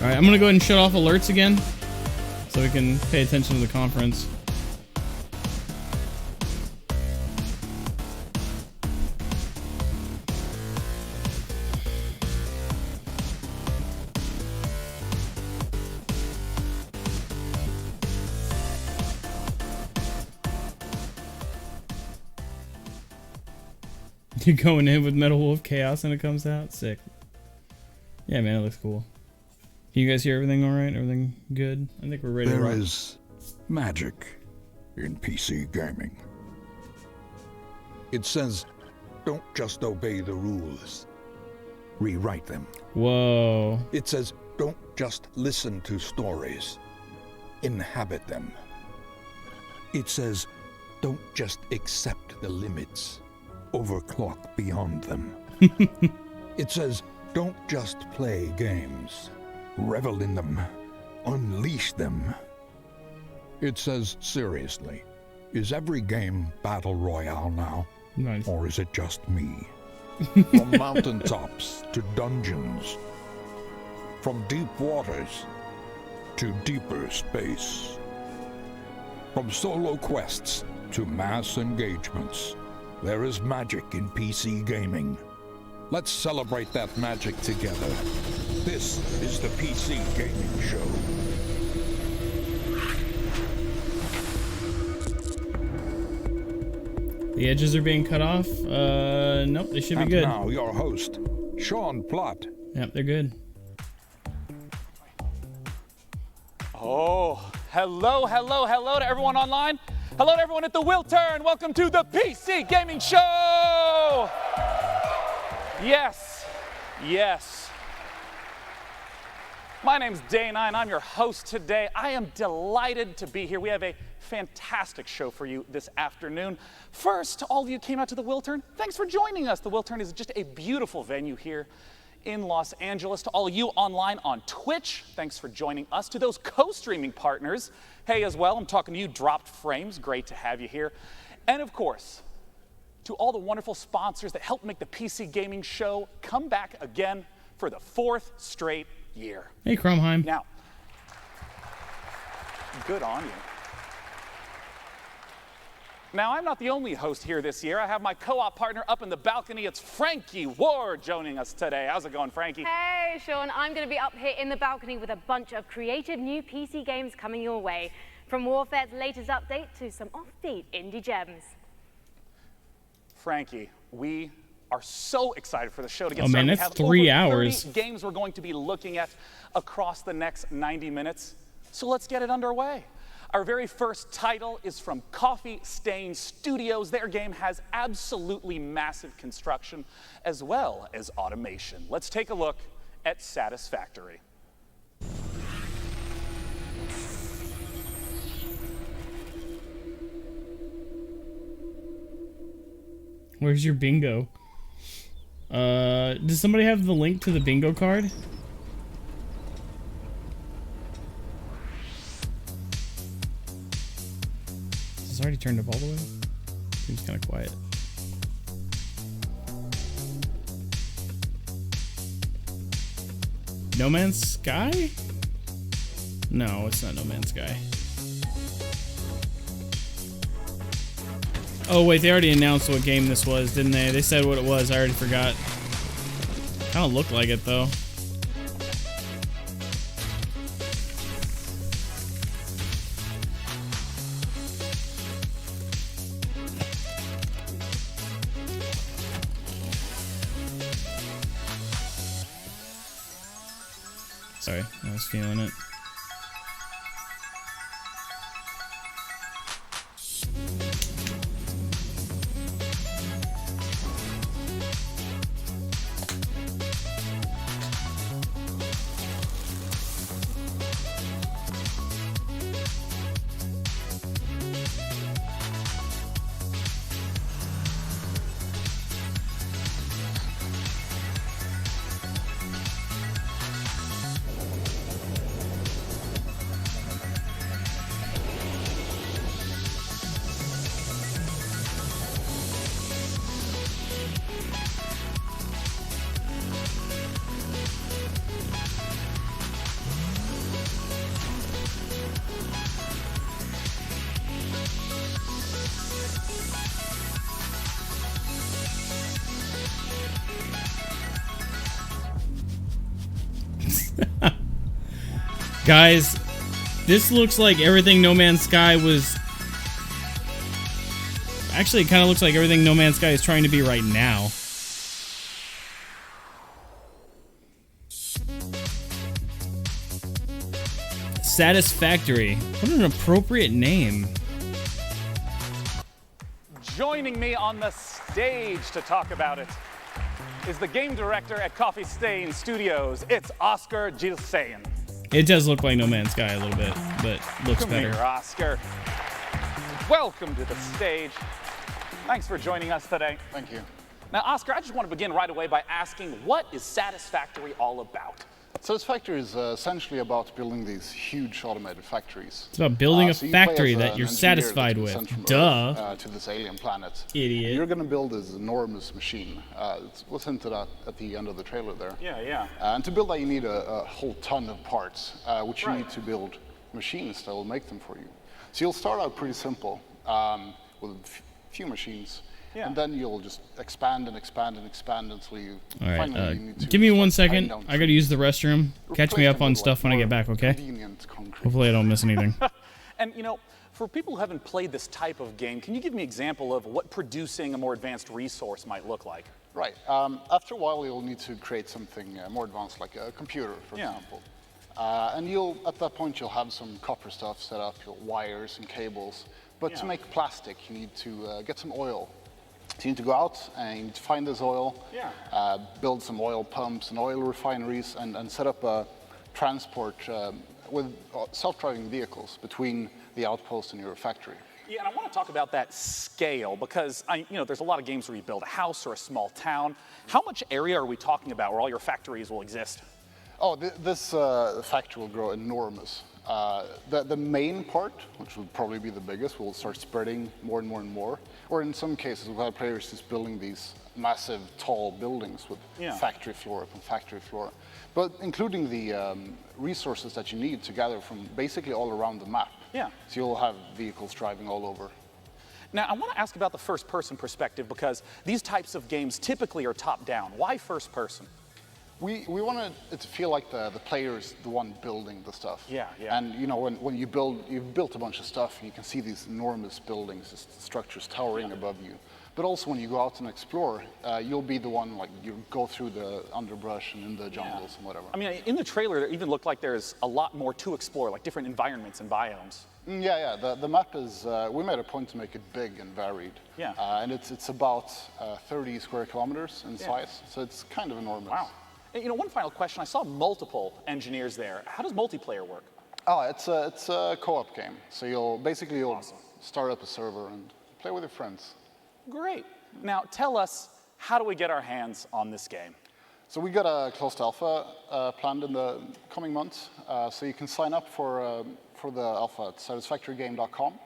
Alright, I'm gonna go ahead and shut off alerts again so we can pay attention to the conference. You're going in with Metal Wolf Chaos and it comes out? Sick. Yeah, man, it looks cool. Can you guys hear everything alright? Everything good? I think we're ready to rock. There is magic in PC gaming. It says, don't just obey the rules. Rewrite them. Whoa. It says, don't just listen to stories. Inhabit them. It says, don't just accept the limits. Overclock beyond them. It says, don't just play games. Revel in them. Unleash them. It says, seriously, is every game Battle Royale now? Nice. Or is it just me? From mountaintops to dungeons. From deep waters to deeper space. From solo quests to mass engagements. There is magic in PC gaming. Let's celebrate that magic together. This is the PC Gaming Show. The edges are being cut off. Nope, they should be good. And now your host, Sean Plott. Yep, they're good. Oh, hello to everyone online. Hello to everyone at the Will Turn. Welcome to the PC Gaming Show. Yes. My name's Dana, and I'm your host today. I am delighted to be here. We have a fantastic show for you this afternoon. First, to all of you who came out to the Will Turn, thanks for joining us. The Will Turn is just a beautiful venue here in Los Angeles. To all of you online on Twitch, thanks for joining us. To those co-streaming partners, hey as well, I'm talking to you, Dropped Frames, great to have you here. And of course, to all the wonderful sponsors that help make the PC Gaming Show come back again for the 4th straight year. Hey, Cromheim. Now, good on you. Now, I'm not the only host here this year. I have my co-op partner up in the balcony. It's Frankie Ward joining us today. How's it going, Frankie? Hey, Sean. I'm going to be up here in the balcony with a bunch of creative new PC games coming your way. From Warfare's latest update to some offbeat indie gems. Frankie, we are so excited for the show to get Oh, started. man, We that's have 3 over 30 hours. games we're going to be looking at across the next 90 minutes. So let's get it underway. Our very first title is from Coffee Stain Studios. Their game has absolutely massive construction as well as automation. Let's take a look at Satisfactory. Where's your bingo? Does somebody have the link to the bingo card? Is this already turned up all the way? Seems kind of quiet. No Man's Sky? No, it's not No Man's Sky. Oh wait, they already announced what game this was, didn't they? They said what it was, I already forgot. Kinda looked like it though. Sorry, I was feeling it. Guys, this looks like everything No Man's Sky was... Actually, it kind of looks like everything No Man's Sky is trying to be right now. Satisfactory. What an appropriate name. Joining me on the stage to talk about it is the game director at Coffee Stain Studios. It's Oscar Gilsayan. It does look like No Man's Sky a little bit, but looks Come better. here, Oscar. Welcome to the stage. Thanks for joining us today. Thank you. Now, Oscar, I just want to begin right away by asking, what is Satisfactory all about? Satisfactory is essentially about building these huge automated factories. It's about building a So you play factory as that an you're engineer satisfied that with. sent from Duh. Earth, to this alien planet. Idiot. And you're going to build this enormous machine. It was hinted at the end of the trailer there. Yeah. And to build that, you need a whole ton of parts, which you Right. need to build machines that will make them for you. So you'll start out pretty simple with a few machines. Yeah. And then you'll just expand and expand and expand until you All right, finally you need to give me one start cutting second. down I gotta trees. use the restroom. Catch me Replace up them on with, stuff when I more get back, okay? convenient concrete. Hopefully I don't miss anything. And, you know, for people who haven't played this type of game, can you give me an example of what producing a more advanced resource might look like? Right. After a while, you'll need to create something more advanced, like a computer, for Yeah. example. And at that point, you'll have some copper stuff set up, your wires and cables. But to Yeah. make plastic, you need to get some oil. So you need to go out and you need to find this oil, Yeah. build some oil pumps and oil refineries, and set up a transport with self-driving vehicles between the outpost and your factory. Yeah, and I want to talk about that scale because, there's a lot of games where you build a house or a small town. How much area are we talking about where all your factories will exist? Oh, this factory will grow enormous. The main part, which will probably be the biggest, will start spreading more and more and more. Or in some cases, we'll have players just building these massive, tall buildings with Yeah. factory floor upon factory floor. But including the resources that you need to gather from basically all around the map. Yeah. So you'll have vehicles driving all over. Now, I want to ask about the first-person perspective because these types of games typically are top-down. Why first-person? We wanted it to feel like the player is the one building the stuff. Yeah. And when you've built a bunch of stuff, you can see these enormous buildings, these structures towering above you. But also when you go out and explore, you'll be the one, like, you go through the underbrush and in the jungles and whatever. I mean, in the trailer, it even looked like there's a lot more to explore, like different environments and biomes. Yeah. The map is, we made a point to make it big and varied. Yeah. And it's about 30 square kilometers in size, so it's kind of enormous. Wow. And, one final question. I saw multiple engineers there. How does multiplayer work? Oh, it's a co-op game. So you'll Awesome. start up a server and play with your friends. Great. Now, tell us, how do we get our hands on this game? So we got a closed alpha planned in the coming months. So you can sign up for the alpha at satisfactorygame.com.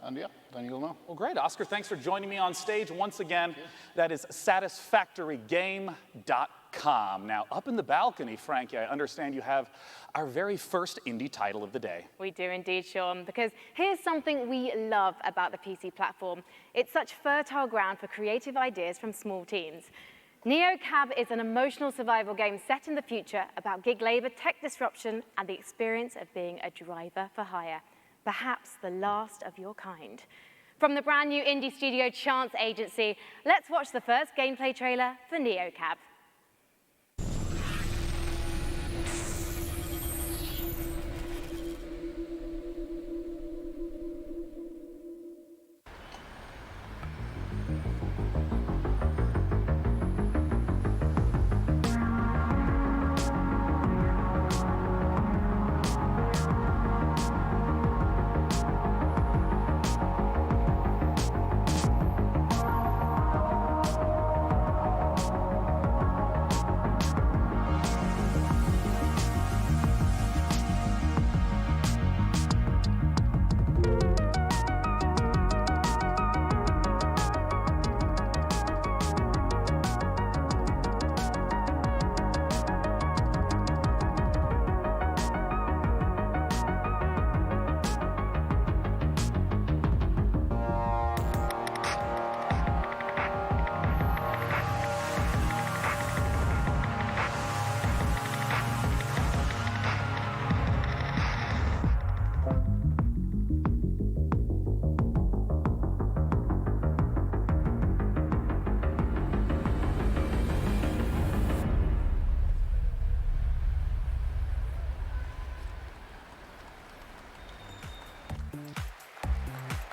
And yeah, then you'll know. Well, great. Oscar, thanks for joining me on stage once again. That is satisfactorygame.com. Now, up in the balcony, Frankie, I understand you have our very first indie title of the day. We do indeed, Sean, because here's something we love about the PC platform. It's such fertile ground for creative ideas from small teams. NeoCab is an emotional survival game set in the future about gig labor, tech disruption, and the experience of being a driver for hire. Perhaps the last of your kind. From the brand new indie studio Chance Agency, let's watch the first gameplay trailer for NeoCab.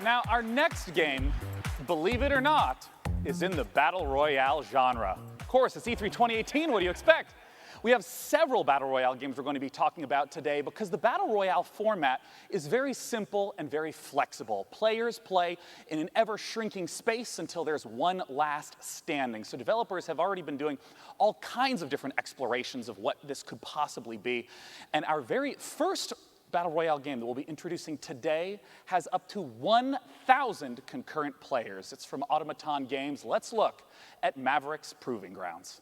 Now, our next game, believe it or not, is in the Battle Royale genre. Of course, it's E3 2018, what do you expect? We have several Battle Royale games we're going to be talking about today because the Battle Royale format is very simple and very flexible. Players play in an ever-shrinking space until there's one last standing. So developers have already been doing all kinds of different explorations of what this could possibly be. And our very first Battle Royale game that we'll be introducing today has up to 1,000 concurrent players. It's from Automaton Games. Let's look at Maverick's Proving Grounds.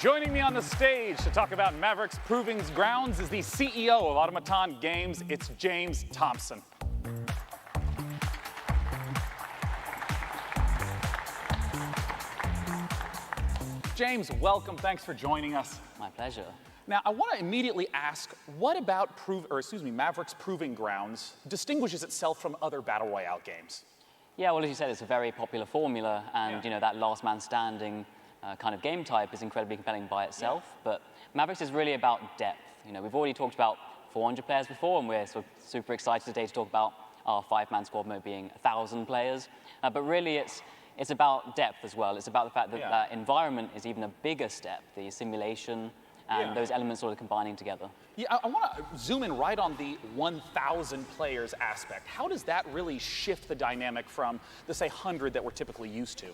Joining me on the stage to talk about Maverick's Proving Grounds is the CEO of Automaton Games. It's James Thompson. James, welcome. Thanks for joining us. My pleasure. Now, I want to immediately ask, what about Maverick's Proving Grounds distinguishes itself from other Battle Royale games? Yeah, well, as you said, it's a very popular formula, and that last man standing kind of game type is incredibly compelling by itself. But Mavericks is really about depth. We've already talked about 400 players before, and we're sort of super excited today to talk about our 5-man squad mode being 1,000 players. But really, it's about depth as well. It's about the fact that that environment is even a bigger step, the simulation and those elements sort of combining together. Yeah, I want to zoom in right on the 1,000 players aspect. How does that really shift the dynamic from the, say, 100 that we're typically used to?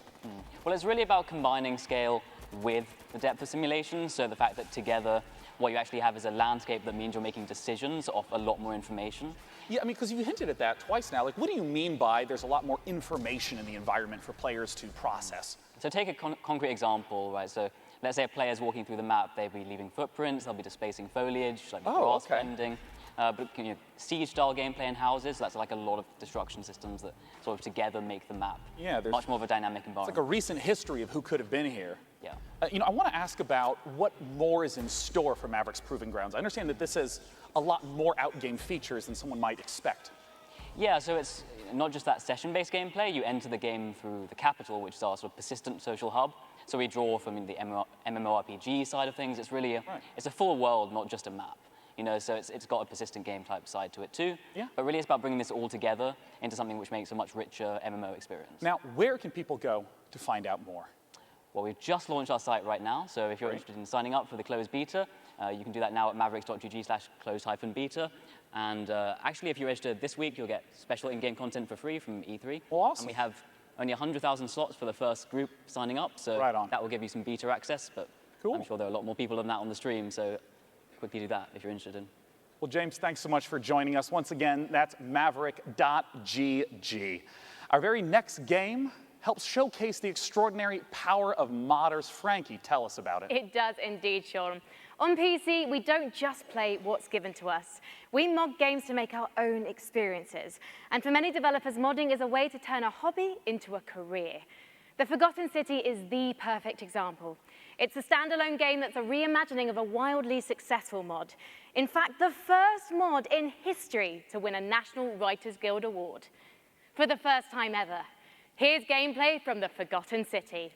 Well, it's really about combining scale with the depth of simulation. So the fact that together, what you actually have is a landscape that means you're making decisions off a lot more information. Yeah, I mean, because you hinted at that twice now. Like, what do you mean by there's a lot more information in the environment for players to process? So take a concrete example, right? So let's say a player's walking through the map, they'll be leaving footprints, they'll be displacing foliage, like grass bending. But siege-style gameplay in houses, that's like a lot of destruction systems that sort of together make the map much more of a dynamic environment. It's like a recent history of who could have been here. Yeah. I want to ask about what more is in store for Maverick's Proving Grounds. I understand that this has a lot more out-game features than someone might expect. Yeah, so it's not just that session-based gameplay. You enter the game through the Capital, which is our sort of persistent social hub. So we draw from the MMORPG side of things. It's really it's a full world, not just a map. So it's got a persistent game type side to it too. Yeah. But really it's about bringing this all together into something which makes a much richer MMO experience. Now, where can people go to find out more? Well, we've just launched our site right now. So if you're interested in signing up for the closed beta, you can do that now at mavericks.gg/closed-beta. And actually, if you're registered this week, you'll get special in-game content for free from E3. Well, awesome. And we have only 100,000 slots for the first group signing up. So that will give you some beta access. But I'm sure there are a lot more people than that on the stream. So quickly do that if you're interested in. Well, James, thanks so much for joining us. Once again, that's maverick.gg. Our very next game helps showcase the extraordinary power of modders. Frankie, tell us about it. It does indeed, Sean. On PC, we don't just play what's given to us. We mod games to make our own experiences. And for many developers, modding is a way to turn a hobby into a career. The Forgotten City is the perfect example. It's a standalone game that's a reimagining of a wildly successful mod. In fact, the first mod in history to win a National Writers Guild Award. For the first time ever, here's gameplay from the Forgotten City.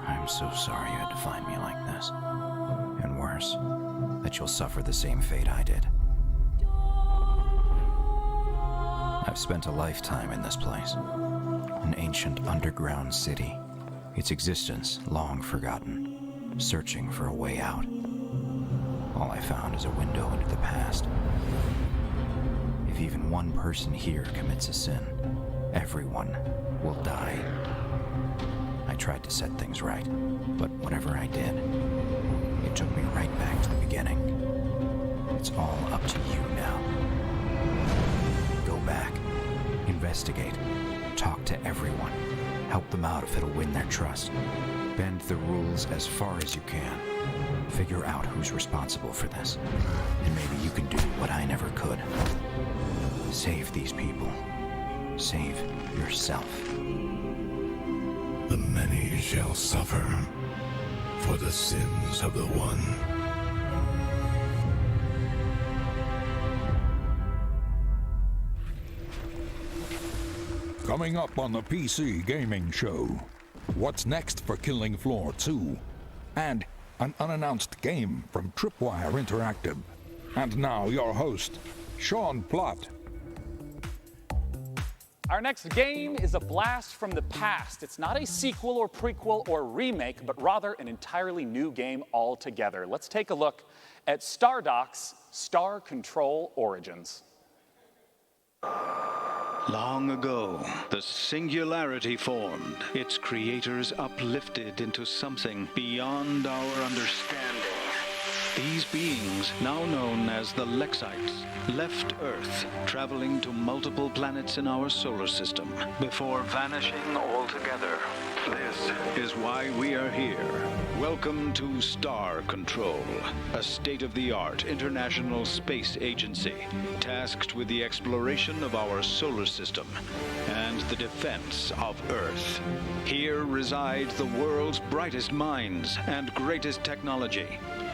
I'm so sorry you had to find me like this. And worse, that you'll suffer the same fate I did. I've spent a lifetime in this place. An ancient underground city. Its existence long forgotten. Searching for a way out. All I found is a window into the past. If even one person here commits a sin, everyone will die. I tried to set things right, but whatever I did, it took me right back to the beginning. It's all up to you now. Go back, investigate, talk to everyone, help them out if it'll win their trust. Bend the rules as far as you can. Figure out who's responsible for this, and maybe you can do what I never could. Save these people. Save yourself. The many shall suffer for the sins of the one. Coming up on the PC Gaming Show, what's next for Killing Floor 2? And an unannounced game from Tripwire Interactive. And now your host, Sean Plott. Our next game is a blast from the past. It's not a sequel or prequel or remake, but rather an entirely new game altogether. Let's take a look at Stardoc's Star Control Origins. Long ago, the Singularity formed, its creators uplifted into something beyond our understanding. These beings, now known as the Lexites, left Earth, traveling to multiple planets in our solar system, before vanishing altogether. This is why we are here. Welcome to Star Control, a state-of-the-art international space agency tasked with the exploration of our solar system and the defense of Earth. Here reside the world's brightest minds and greatest technology,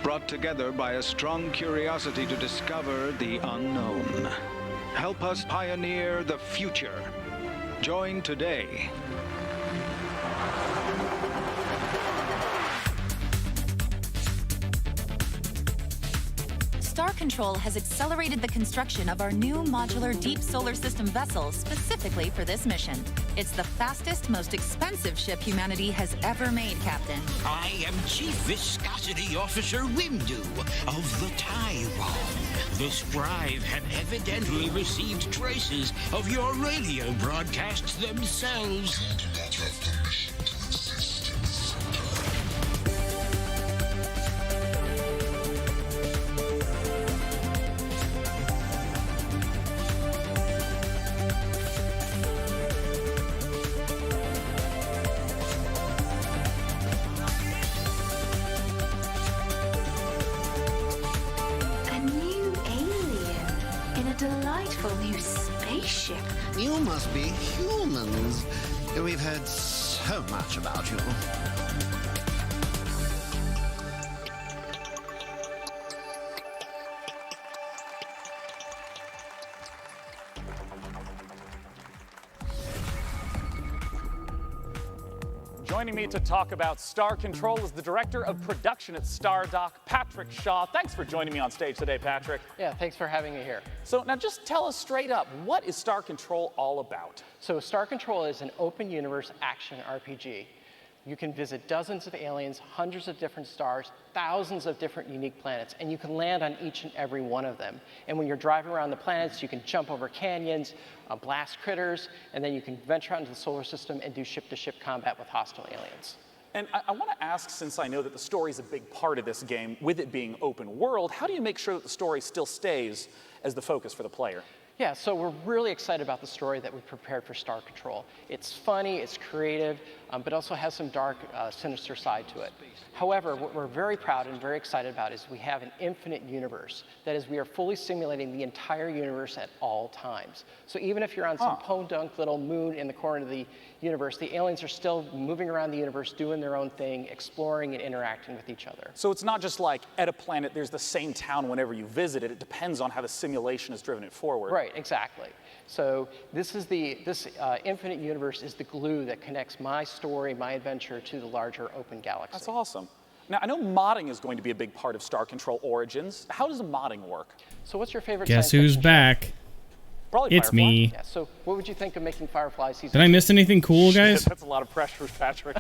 brought together by a strong curiosity to discover the unknown. Help us pioneer the future. Join today. Star Control has accelerated the construction of our new modular deep solar system vessel specifically for this mission. It's the fastest, most expensive ship humanity has ever made, Captain. I am Chief Viscosity Officer Windu of the Tyrone. The Scribe have evidently received traces of your radio broadcasts themselves. Delightful new spaceship. You must be humans. We've heard so much about you. Joining me to talk about Star Control is the Director of Production at Stardock, Patrick Shaw. Thanks for joining me on stage today, Patrick. Yeah, thanks for having me here. So now just tell us straight up, what is Star Control all about? So Star Control is an open universe action RPG. You can visit dozens of aliens, hundreds of different stars, thousands of different unique planets, and you can land on each and every one of them. And when you're driving around the planets, you can jump over canyons, blast critters, and then you can venture out into the solar system and do ship-to-ship combat with hostile aliens. And I want to ask, since I know that the story is a big part of this game, with it being open world, how do you make sure that the story still stays as the focus for the player? Yeah, so we're really excited about the story that we prepared for Star Control. It's funny, it's creative, but also has some dark, sinister side to it. However, what we're very proud and very excited about is we have an infinite universe. That is, we are fully simulating the entire universe at all times. So even if you're on some podunk little moon in the corner of the universe, the aliens are still moving around the universe, doing their own thing, exploring and interacting with each other. So it's not just like at a planet, there's the same town whenever you visit it. It depends on how the simulation has driven it forward. Right, exactly. So this infinite universe is the glue that connects my story, my adventure, to the larger open galaxy. That's awesome. Now, I know modding is going to be a big part of Star Control Origins. How does modding work? So what's your favorite Guess science who's fiction back? Probably It's Firefly. me. Yeah, so what would you think of making Firefly season Did I miss anything cool, guys? Shit, that's a lot of pressure, Patrick.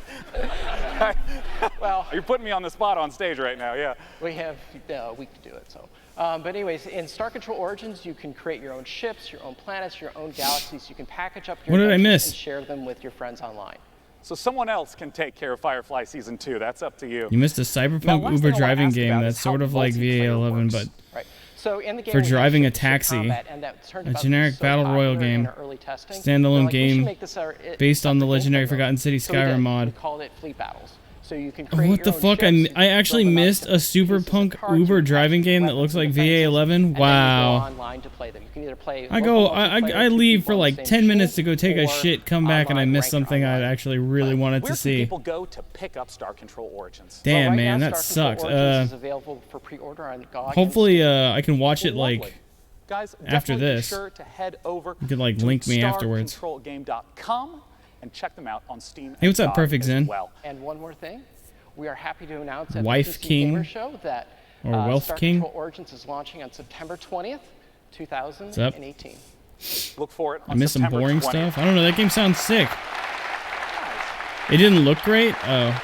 Well, you're putting me on the spot on stage right now, yeah. We have a week to do it, so. But anyways, in Star Control Origins, you can create your own ships, your own planets, your own galaxies. You can package up your What did I adventures miss? and share them with your friends online. So someone else can take care of Firefly Season 2. That's up to you. You missed a Now, Cyberpunk last Uber thing I wanna driving ask game about that's is how sort of like multiplayer VA11, works. but Right. So in the game, for we have driving a ship-to-ship taxi, combat, and that turned a out to be generic so battle royal popular in game, our early testing. We're standalone like, we should game make this based on the something legendary integral. Forgotten City So we did. Skyrim We mod. called it Fleet Battles. So you can Oh, create what your the own fuck? ships, I actually missed a Cyberpunk Uber driving game that looks like VA11. Wow. online to play them. You can either play I leave for like 10 minutes to go take a shit, come back, and I miss something I actually really wanted Where to can see. people go to pick up Star Control Origins? Damn, right man, now, that Star sucks. Control Origins is available for pre-order on GOG. Hopefully, I can watch it Lovely. like Guys, after definitely be this. sure to head over You could like to link me afterwards. StarControlGame.com and check them out on Steam. Hey, what's and up, GOG Perfect as Zen? Well. And one more thing, we are happy to announce at Wife the PC King Gamer Show that or Wealth Star King? Control Origins is launching on September 20th, 2018. What's up? Look for it on I missed some September boring 20th. stuff. I don't know. That game sounds sick. It didn't look great. Oh,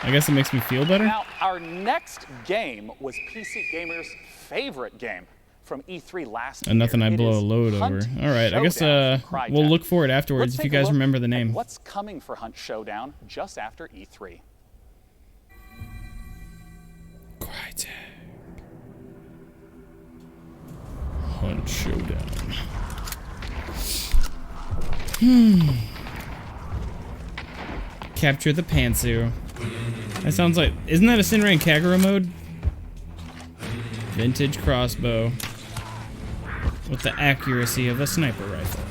I guess it makes me feel better. Now, our next game was PC Gamer's favorite game from E3 last year. Nothing I It blow is a load Hunt over. All right, I guess Showdown from Crytek. we'll look for it afterwards Let's if you take a guys look remember the at name. What's coming for Hunt Showdown just after E3? Crytek. Hunt Showdown. Capture the Pantsu. That sounds like... Isn't that a Sinran Kagura mode? Vintage crossbow. With the accuracy of a sniper rifle.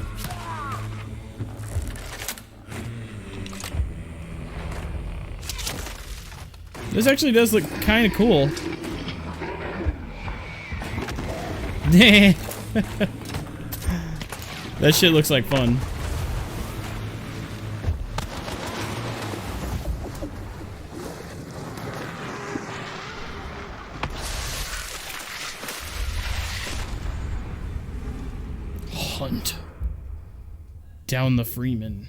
This actually does look kind of cool. That shit looks like fun. Hunt down the Freeman.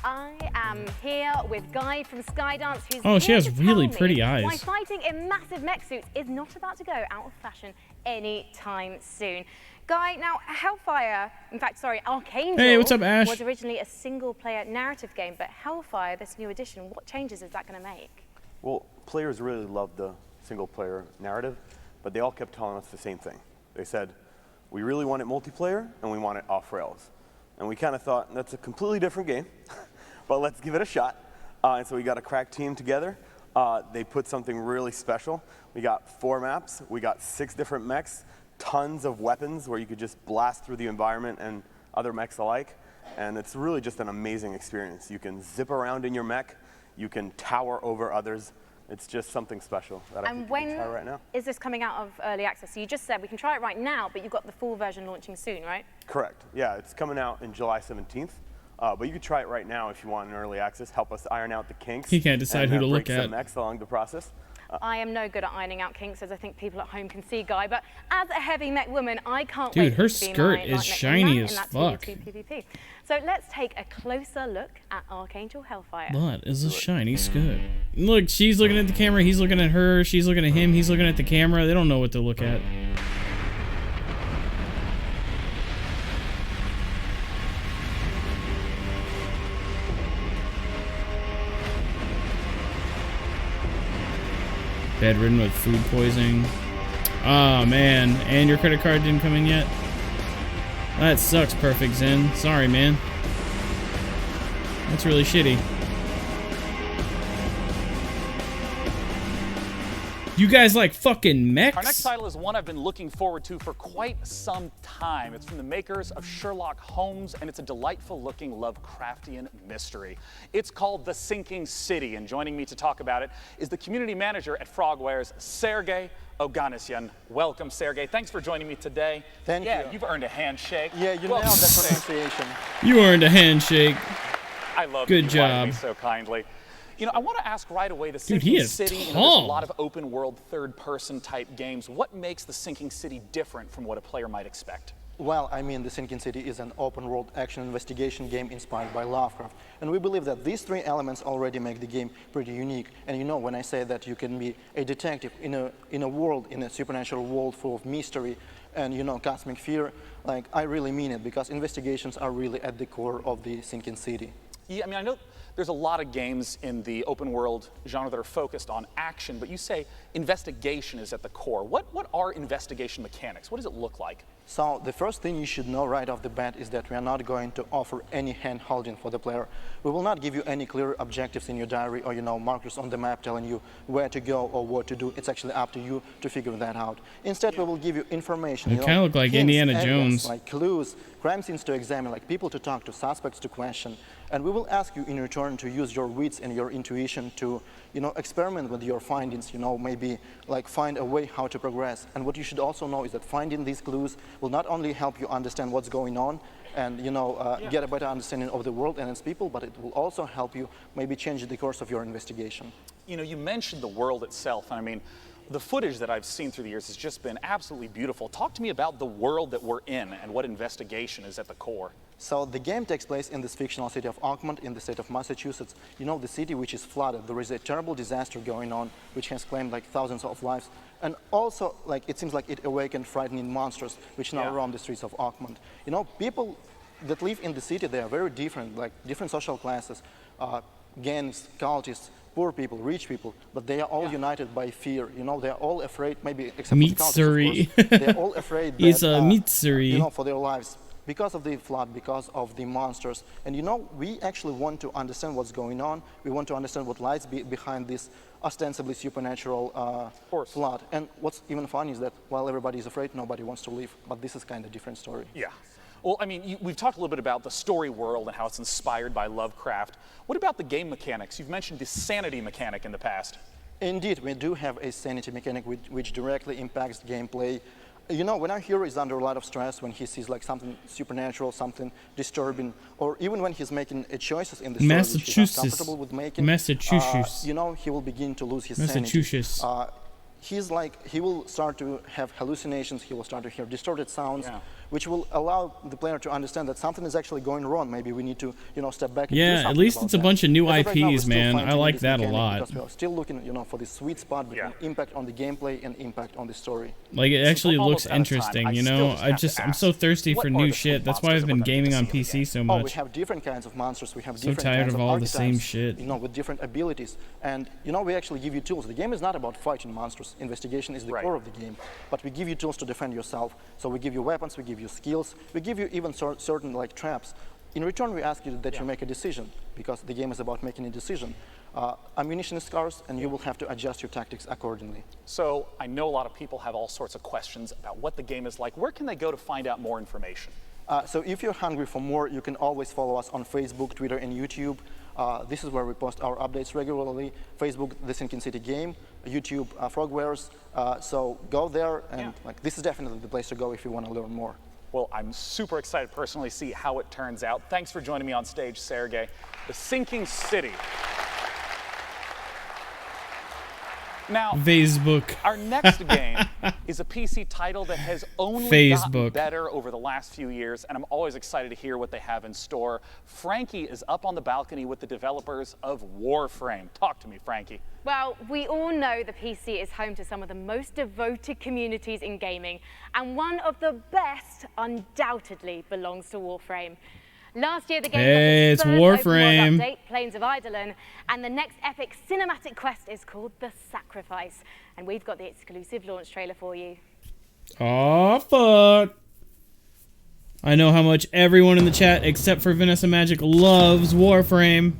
I am here with Guy from Skydance, who's Oh, she here has to really tell me pretty eyes. why fighting in massive mech suits is not about to go out of fashion anytime soon. Guy, now Hellfire, in fact, sorry, Archangel Hey, what's up, Ash? was originally a single-player narrative game, but Hellfire, this new edition, what changes is that going to make? Well, players really loved the single-player narrative, but they all kept telling us the same thing. They said, we really want it multiplayer, and we want it off-rails. And we kind of thought, that's a completely different game, but let's give it a shot. And so we got a crack team together. They put something really special. We got 4 maps. We got 6 different mechs, tons of weapons where you could just blast through the environment and other mechs alike. And it's really just an amazing experience. You can zip around in your mech. You can tower over others. It's just something special that I think you can try right now. Is this coming out of early access? So you just said we can try it right now, but you've got the full version launching soon, right? Correct. Yeah, it's coming out in July 17th. But you could try it right now if you want in early access. Help us iron out the kinks. He can't decide and, who to break look some at. mechs along the process. I am no good at ironing out kinks, as I think people at home can see, Guy, but as a heavy mech woman, I can't Dude, wait her to be skirt my is light mech shiny wingman as in that fuck. PvP. So let's take a closer look at Archangel Hellfire. That is a shiny skirt. Look, she's looking at the camera, he's looking at her, she's looking at him, he's looking at the camera. They don't know what to look at. Bedridden with food poisoning. Oh man, and your credit card didn't come in yet? That sucks, Perfect Zen. Sorry, man. That's really shitty. You guys like fucking mechs? Our next title is one I've been looking forward to for quite some time. It's from the makers of Sherlock Holmes, and it's a delightful looking Lovecraftian mystery. It's called The Sinking City, and joining me to talk about it is the community manager at Frogwares, Sergey Oganessian. Welcome, Sergey. Thanks for joining me today. Thank you. Yeah, you've earned a handshake. Yeah, you nailed that pronunciation. You earned a handshake. I love Good you job. me so kindly. You know, I want to ask right away, the Dude, Sinking he is City, you know, tall. there's a lot of open world, third person type games. What makes the Sinking City different from what a player might expect? Well, I mean, The Sinking City is an open-world action investigation game inspired by Lovecraft. And we believe that these three elements already make the game pretty unique. And you know, when I say that you can be a detective in a world, in a supernatural world full of mystery and, you know, cosmic fear, like, I really mean it, because investigations are really at the core of The Sinking City. Yeah, I mean, I know there's a lot of games in the open world genre that are focused on action, but you say investigation is at the core. What are investigation mechanics? What does it look like? So the first thing you should know right off the bat is that we are not going to offer any hand-holding for the player. We will not give you any clear objectives in your diary or, you know, markers on the map telling you where to go or what to do. It's actually up to you to figure that out. Instead, we will give you information. You kind of look like hints, Indiana evidence, Jones. like clues, crime scenes to examine, like people to talk to, suspects to question. And we will ask you in return to use your wits and your intuition to, you know, experiment with your findings, you know, maybe like find a way how to progress. And what you should also know is that finding these clues will not only help you understand what's going on and, you know, get a better understanding of the world and its people, but it will also help you maybe change the course of your investigation. You know, you mentioned the world itself, and I mean, the footage that I've seen through the years has just been absolutely beautiful. Talk to me about the world that we're in and what investigation is at the core. So the game takes place in this fictional city of Oakmont in the state of Massachusetts. You know, the city which is flooded. There is a terrible disaster going on which has claimed like thousands of lives. And also, like, it seems like it awakened frightening monsters which now roam the streets of Oakmont. You know, people that live in the city, they are very different, like different social classes, gangs, cultists, poor people, rich people, but they are all united by fear. You know, they are all afraid, maybe except for the cultists, of course. They are all afraid that, He's a Mitsuri. you know, for their lives. Because of the flood, because of the monsters. And you know, we actually want to understand what's going on. We want to understand what lies behind this ostensibly supernatural flood. And what's even funny is that while everybody is afraid, nobody wants to leave. But this is kind of a different story. Yeah. Well, I mean, we've talked a little bit about the story world and how it's inspired by Lovecraft. What about the game mechanics? You've mentioned the sanity mechanic in the past. Indeed, we do have a sanity mechanic which directly impacts the gameplay. You know, when our hero is under a lot of stress, when he sees like something supernatural, something disturbing, or even when he's making choices in the story which he's not comfortable with making, you know, he will begin to lose his sanity. He's like, he will start to have hallucinations, he will start to hear distorted sounds, which will allow the player to understand that something is actually going wrong. Maybe we need to, you know, step back and do something at least about it's a that. bunch of new As of right now, we're IPs, still man. I fine-tuning like this that a mechanic lot. Because we are still looking, you know, for the sweet spot between impact on the gameplay and impact on the story. Like, it actually looks interesting, you know? I'm so thirsty for new shit. That's why I've been gaming on PC so Oh, we much. have different kinds of monsters. We have So different tired kinds of of all the same archetypes, shit. you know, with different abilities. And, you know, we actually give you tools. The game is not about fighting monsters. Investigation is the core of the game. But we give you tools to defend yourself. So we give you weapons, we give you skills, we give you even certain like traps. In return, we ask you that you make a decision, because the game is about making a decision. Ammunition is scarce, and you will have to adjust your tactics accordingly. So I know a lot of people have all sorts of questions about what the game is like. Where can they go to find out more information? So if you're hungry for more, you can always follow us on Facebook, Twitter, and YouTube. This is where we post our updates regularly. Facebook, The Sinking City Game, YouTube, Frogwares. So go there, and like, this is definitely the place to go if you want to learn more. Well, I'm super excited to personally see how it turns out. Thanks for joining me on stage, Sergey. The Sinking City. Now, Facebook. Our next game is a PC title that has only gotten better over the last few years, and I'm always excited to hear what they have in store. Frankie is up on the balcony with the developers of Warframe. Talk to me, Frankie. Well, we all know the PC is home to some of the most devoted communities in gaming, and one of the best undoubtedly belongs to Warframe. Last year, the game got its third open world update, Plains of Eidolon, and the next epic cinematic quest is called The Sacrifice. And we've got the exclusive launch trailer for you. Oh, fuck. I know how much everyone in the chat, except for Vanessa Magic, loves Warframe.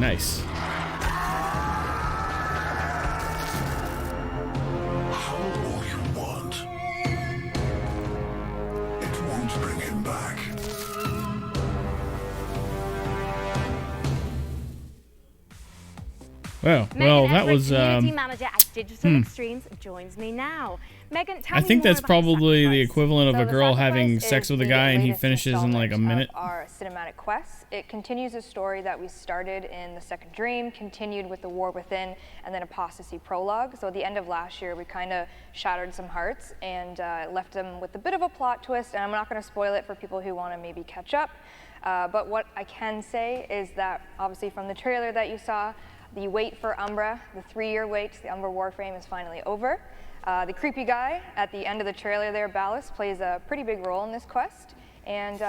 Nice. Well, that was community manager at Digital Extremes joins me now. Megan, tell I me think more that's about probably the The equivalent of So a The girl Sacrifice having sex is with a the guy and he latest finishes in like a minute. of our cinematic quest. It continues a story that we started in The Second Dream, continued with The War Within, and then Apostasy Prologue. So at the end of last year, we kind of shattered some hearts and left them with a bit of a plot twist, and I'm not going to spoil it for people who want to maybe catch up. But what I can say is that, obviously from the trailer that you saw, the wait for Umbra, the 3-year wait to the Umbra Warframe is finally over. The creepy guy at the end of the trailer there, Ballas, plays a pretty big role in this quest. And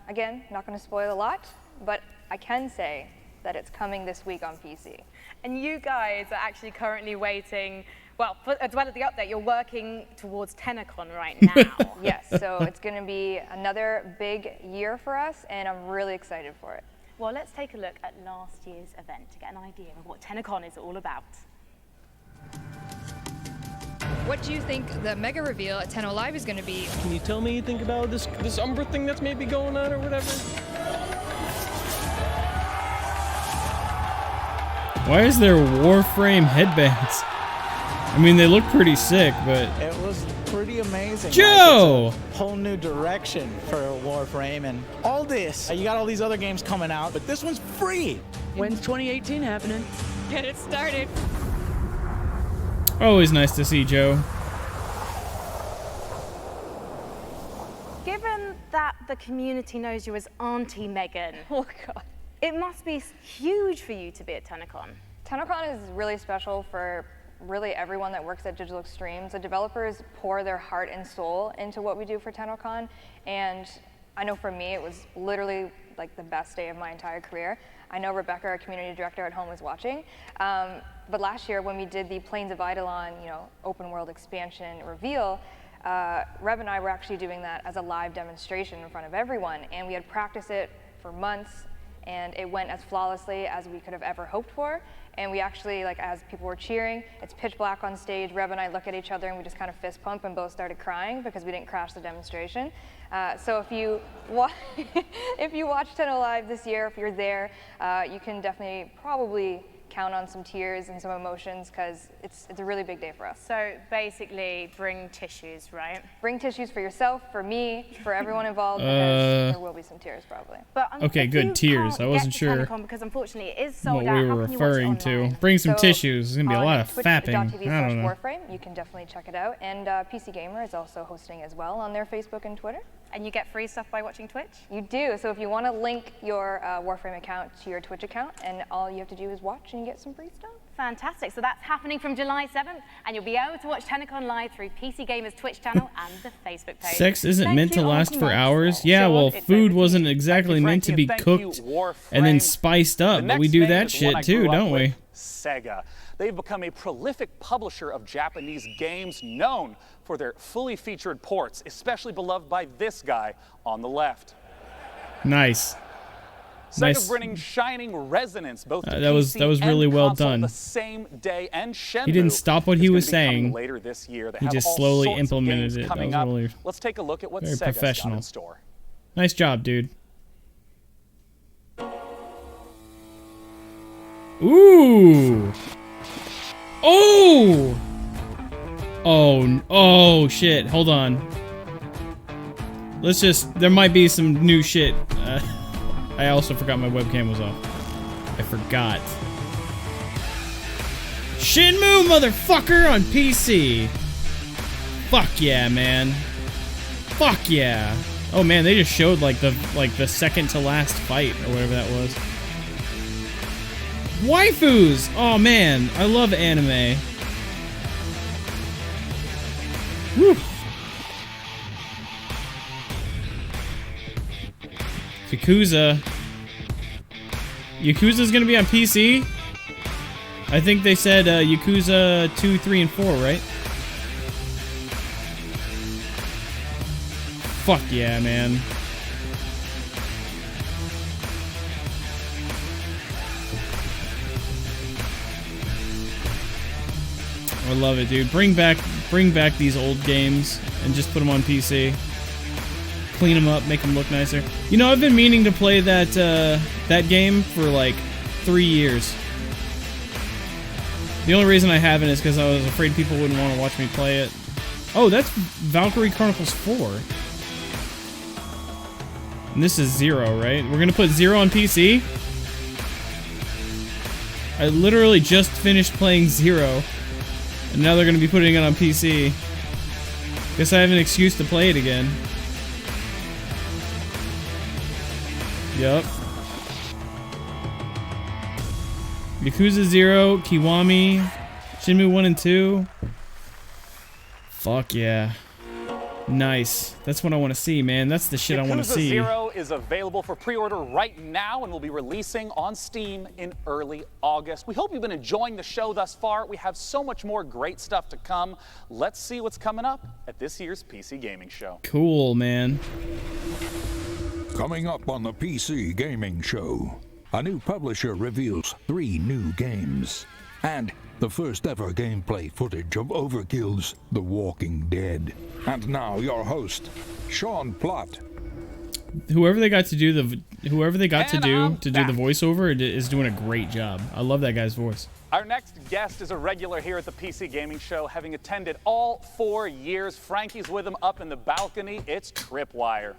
again, not going to spoil a lot, but I can say that it's coming this week on PC. And you guys are actually currently waiting, well, as well as the update, you're working towards TennoCon right now. Yes, so it's going to be another big year for us, and I'm really excited for it. Well, let's take a look at last year's event to get an idea of what TennoCon is all about. What do you think the mega reveal at Tenno Live is going to be? Can you tell me anything about this Umbra thing that's maybe going on or whatever? Why is there Warframe headbands? I mean, they look pretty sick, but... It was pretty amazing. Joe! Like, it's a whole new direction for Warframe, and all this. You got all these other games coming out, but this one's free. When's 2018 happening? Get it started. Always nice to see Joe. Given that the community knows you as Auntie Megan, oh God, it must be huge for you to be at TennoCon. TennoCon is really special for really everyone that works at Digital Extremes. The developers pour their heart and soul into what we do for TennoCon, and I know for me it was literally like the best day of my entire career. I know Rebecca, our community director at home, is watching. But last year when we did the Plains of Eidolon, open world expansion reveal, Reb and I were actually doing that as a live demonstration in front of everyone, and we had practiced it for months, and it went as flawlessly as we could have ever hoped for. And we actually, as people were cheering, it's pitch black on stage. Reb and I look at each other and we just kind of fist pump and both started crying because we didn't crash the demonstration. So if you watch Tenno Live this year, if you're there, you can definitely probably count on some tears and some emotions because it's a really big day for us. So basically, bring tissues, right? Bring tissues for yourself, for me, for everyone involved, because there will be some tears probably. But, okay, good, tears. I wasn't sure because unfortunately it is sold what out. we were referring to. Bring some tissues. There's going to be a lot of fapping. I don't know. Warframe, you can definitely check it out. And PC Gamer is also hosting as well on their Facebook and Twitter. And you get free stuff by watching Twitch? You do. So if you want to link your Warframe account to your Twitch account, and all you have to do is watch and you get some free stuff. Fantastic. So that's happening from July 7th, and you'll be able to watch TennoCon live through PC Gamer's Twitch channel and the Facebook page. Sex isn't meant to last for hours. Yeah, well, food wasn't exactly meant to be cooked and then spiced up, but we do that shit too, don't we? Sega. They've become a prolific publisher of Japanese games known for their fully featured ports, especially beloved by this guy on the left. Nice. Sega's bringing Shining Resonance both to PC that was really and well console done. The same day, and Shenmue. He didn't stop what he was saying. Later this year. They He have just all slowly sorts of implemented games it. That coming was up. really Let's take a look at what very Sega's professional. got in store. Nice job, dude. Ooh. Oh. Oh shit. Hold on. let's just, there might be some new shit. I also forgot my webcam was off. I forgot. Shenmue, motherfucker, on PC. Fuck yeah, man. Fuck yeah. Oh man, they just showed like the second to last fight or whatever that was. Waifus! Oh man, I love anime. Woo. Yakuza's gonna be on PC? I think they said Yakuza 2, 3, and 4, right? Fuck yeah, man. I love it, dude. Bring back these old games and just put them on PC. Clean them up, make them look nicer. You know, I've been meaning to play that that game for like 3 years. The only reason I haven't is because I was afraid people wouldn't want to watch me play it. Oh, that's Valkyrie Chronicles 4. And this is 0, right? We're gonna put 0 on PC? I literally just finished playing 0. And now they're gonna be putting it on PC. Guess I have an excuse to play it again. Yup. Yakuza 0, Kiwami, Shenmue 1 and 2. Fuck yeah. Nice. That's what I want to see, man. That's the shit I want to see. Yakuza 0 is available for pre-order right now and will be releasing on Steam in early August. We hope you've been enjoying the show thus far. We have so much more great stuff to come. Let's see what's coming up at this year's PC Gaming Show. Cool, man. Coming up on the PC Gaming Show, a new publisher reveals 3 new games, and the first ever gameplay footage of Overkill's The Walking Dead. And now your host, Sean Plott. Whoever they got to do the the voiceover is doing a great job. I love that guy's voice. Our next guest is a regular here at the PC Gaming Show, having attended all 4 years. Frankie's with him up in the balcony. It's Tripwire.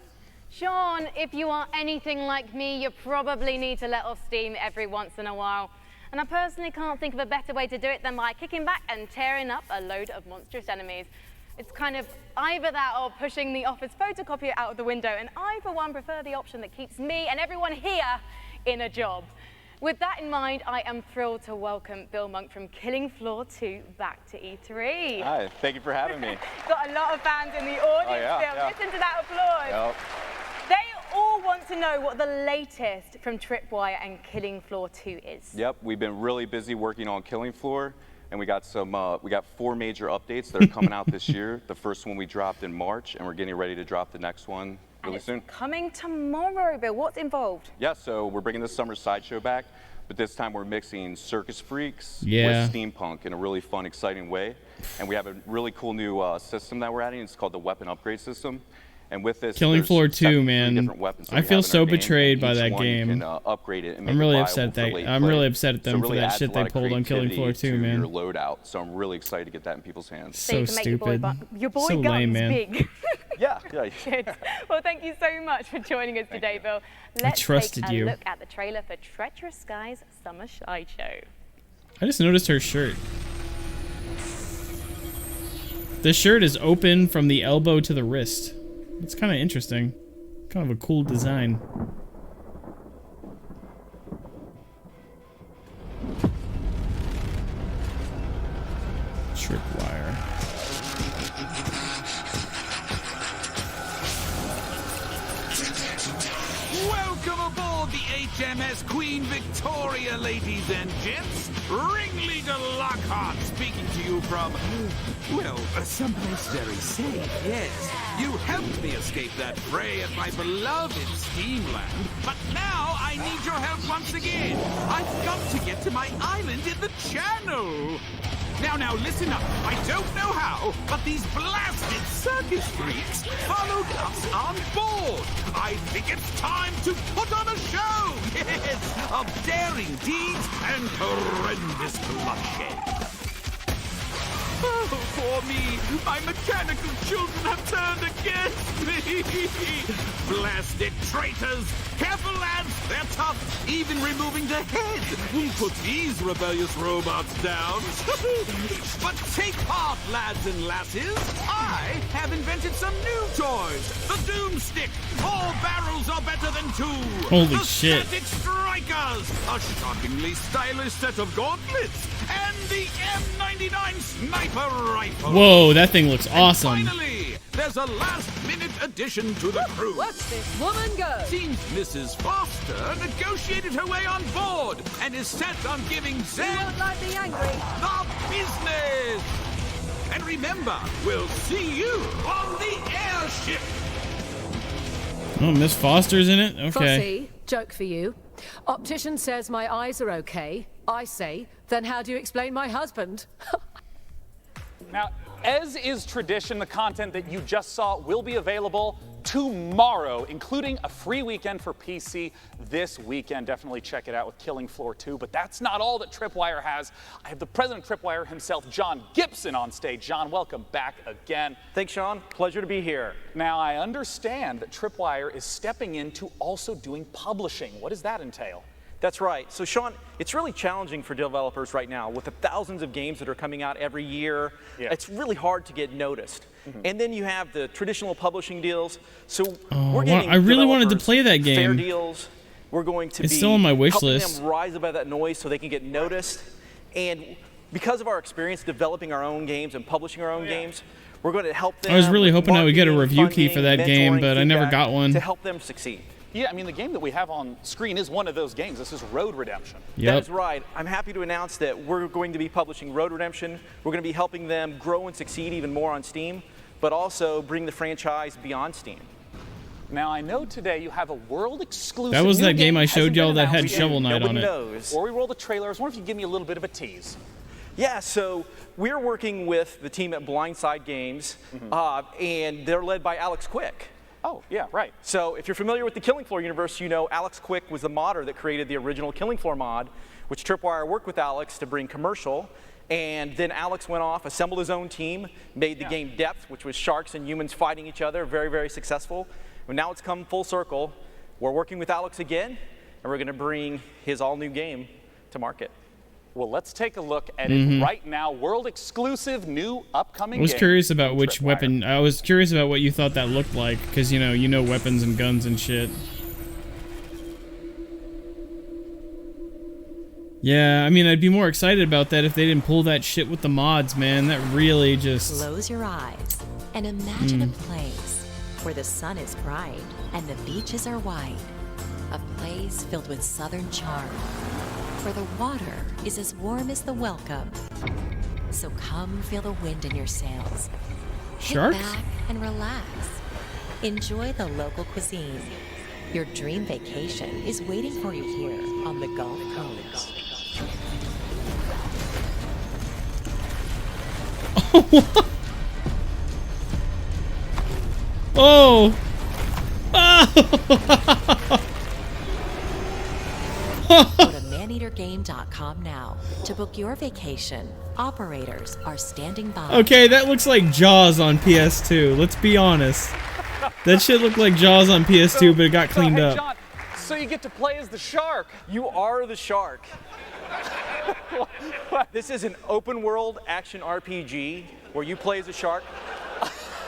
Sean, if you are anything like me, you probably need to let off steam every once in a while. And I personally can't think of a better way to do it than by kicking back and tearing up a load of monstrous enemies. It's kind of either that or pushing the office photocopier out of the window, and I, for one, prefer the option that keeps me and everyone here in a job. With that in mind, I am thrilled to welcome Bill Monk from Killing Floor 2 back to E3. Hi, thank you for having me. Got a lot of fans in the audience still. Listen to that applause. Yep. They all want to know what the latest from Tripwire and Killing Floor 2 is. Yep, we've been really busy working on Killing Floor, and we got 4 major updates that are coming out this year. The first one we dropped in March, and we're getting ready to drop the next one really soon. Coming tomorrow, Bill. What's involved? Yeah, so we're bringing the summer sideshow back, but this time we're mixing circus freaks with steampunk in a really fun, exciting way. And we have a really cool new system that we're adding. It's called the Weapon Upgrade System. And with this, Killing Floor 2, man. I feel so betrayed by that game. Upgrade it and I'm really upset at them for that shit they pulled on Killing Floor 2, man. Your loadout, so I'm really excited to get that in people's hands. So stupid. Your boy so guns lame, man. big. Yeah. Good. Well, thank you so much for joining us today, Bill. I trusted you. Let's take a look at the trailer for Treacherous Skies Summer Sideshow. I just noticed her shirt. This shirt is open from the elbow to the wrist. It's kind of interesting. Kind of a cool design. Tripwire. Welcome aboard the HMS Queen Victoria, ladies and gents. Ringleader Lockhart speaking to you from, well, someplace very safe, yes. You helped me escape that fray at my beloved Steamland, but now I need your help once again. I've got to get to my island in the channel. Now, listen up. I don't know how, but these blasted circus freaks followed us on board. I think it's time to put on a show. Yes, of daring deeds and horrendous bloodshed. Oh, for me, my mechanical children have turned against me. Blasted traitors! Careful, lads, they're tough. Even removing the head won't put these rebellious robots down. But take heart, lads and lasses. I have invented some new toys. The Doomstick. 4 barrels are better than 2. Holy the shit. Static Strikers. A shockingly stylish set of gauntlets. And the M99 Sniper Rifle. Whoa, that thing looks awesome. And finally, there's a last-minute addition to the crew. Watch this woman go. Seems Mrs. Foster negotiated her way on board and is set on giving Zen You won't like the angry. the business. And remember, we'll see you on the airship. Oh, Miss Foster's in it? Okay. Fossy, joke for you. Optician says my eyes are okay. I say, then how do you explain my husband? Now, as is tradition, the content that you just saw will be available tomorrow, including a free weekend for PC this weekend. Definitely check it out with Killing Floor 2. But that's not all that Tripwire has. I have the president of Tripwire himself, John Gibson, on stage. John, welcome back again. Thanks, Sean. Pleasure to be here. Now, I understand that Tripwire is stepping into also doing publishing. What does that entail? That's right. So, Sean, it's really challenging for developers right now with the thousands of games that are coming out every year. Yeah. It's really hard to get noticed. And then you have the traditional publishing deals. So Oh, we're getting I really wanted to developers play that fair game. deals. We're going to It's be still on my wish helping list. them rise above that noise so they can get noticed. And because of our experience developing our own games and publishing our own games, we're going to help them. I was really with hoping I would get a marketing, review key funding, for that game, mentoring, but I never feedback got one. to help them succeed. Yeah, I mean, the game that we have on screen is one of those games. This is Road Redemption. That is right. I'm happy to announce that we're going to be publishing Road Redemption. We're going to be helping them grow and succeed even more on Steam, but also bring the franchise beyond Steam. Now, I know today you have a world exclusive. That was new that game I hasn't showed been y'all that had announced Shovel Knight on Nobody it. knows. Before we roll the trailer, I was wondering if you could give me a little bit of a tease. Yeah, so we're working with the team at Blindside Games, and they're led by Alex Quick. Oh, yeah, right. So if you're familiar with the Killing Floor universe, you know Alex Quick was the modder that created the original Killing Floor mod, which Tripwire worked with Alex to bring commercial. And then Alex went off, assembled his own team, made the game Depth, which was sharks and humans fighting each other, very, very successful. And now it's come full circle. We're working with Alex again, and we're going to bring his all-new game to market. Well, let's take a look at it right now. World exclusive, new, upcoming I was game curious about from which Tripwire. weapon. I was curious about what you thought that looked like, because you know weapons and guns and shit. Yeah, I mean, I'd be more excited about that if they didn't pull that shit with the mods, man. That really just. Close your eyes and imagine a place where the sun is bright and the beaches are wide. A place filled with southern charm, where the water is as warm as the welcome. So come feel the wind in your sails. Sharks? Sit back and relax. Enjoy the local cuisine. Your dream vacation is waiting for you here on the Gulf Coast. Oh! Go to maneatergame.com now to book your vacation. Operators are standing by. Okay, that looks like Jaws on PS2. Let's be honest. That shit looked like Jaws on PS2, but it got cleaned hey, up. John, so you get to play as the shark. You are the shark. This is an open world action RPG where you play as a shark,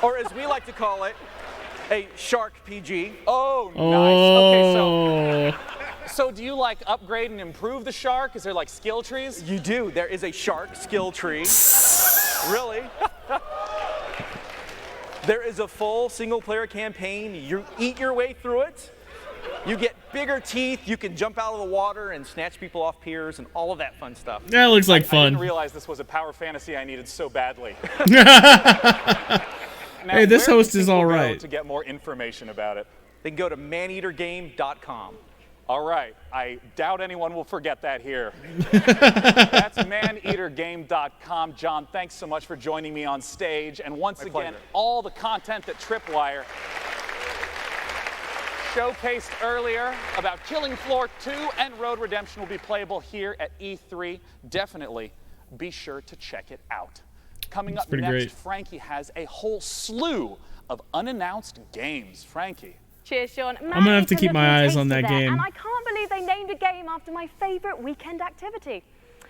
or as we like to call it, a shark PG. Oh, nice. Oh. Okay, so do you like upgrade and improve the shark? Is there like skill trees? You do. There is a shark skill tree. Really? There is a full single player campaign. You eat your way through it. You get bigger teeth. You can jump out of the water and snatch people off piers and all of that fun stuff. That looks like I fun. didn't realize this was a power fantasy I needed so badly. Now, Hey, this where host can is people all go right. to get more information about it? They can go to maneatergame.com. All right. I doubt anyone will forget that here. That's maneatergame.com. John, thanks so much for joining me on stage. And once My again, pleasure. all the content that Tripwire showcased earlier about Killing Floor 2 and Road Redemption will be playable here at E3. Definitely be sure to check it out. Coming up pretty next, great. Frankie has a whole slew of unannounced games. Frankie. Cheers, Sean. I'm gonna have to keep my eyes on that game. And I can't believe they named a game after my favourite weekend activity.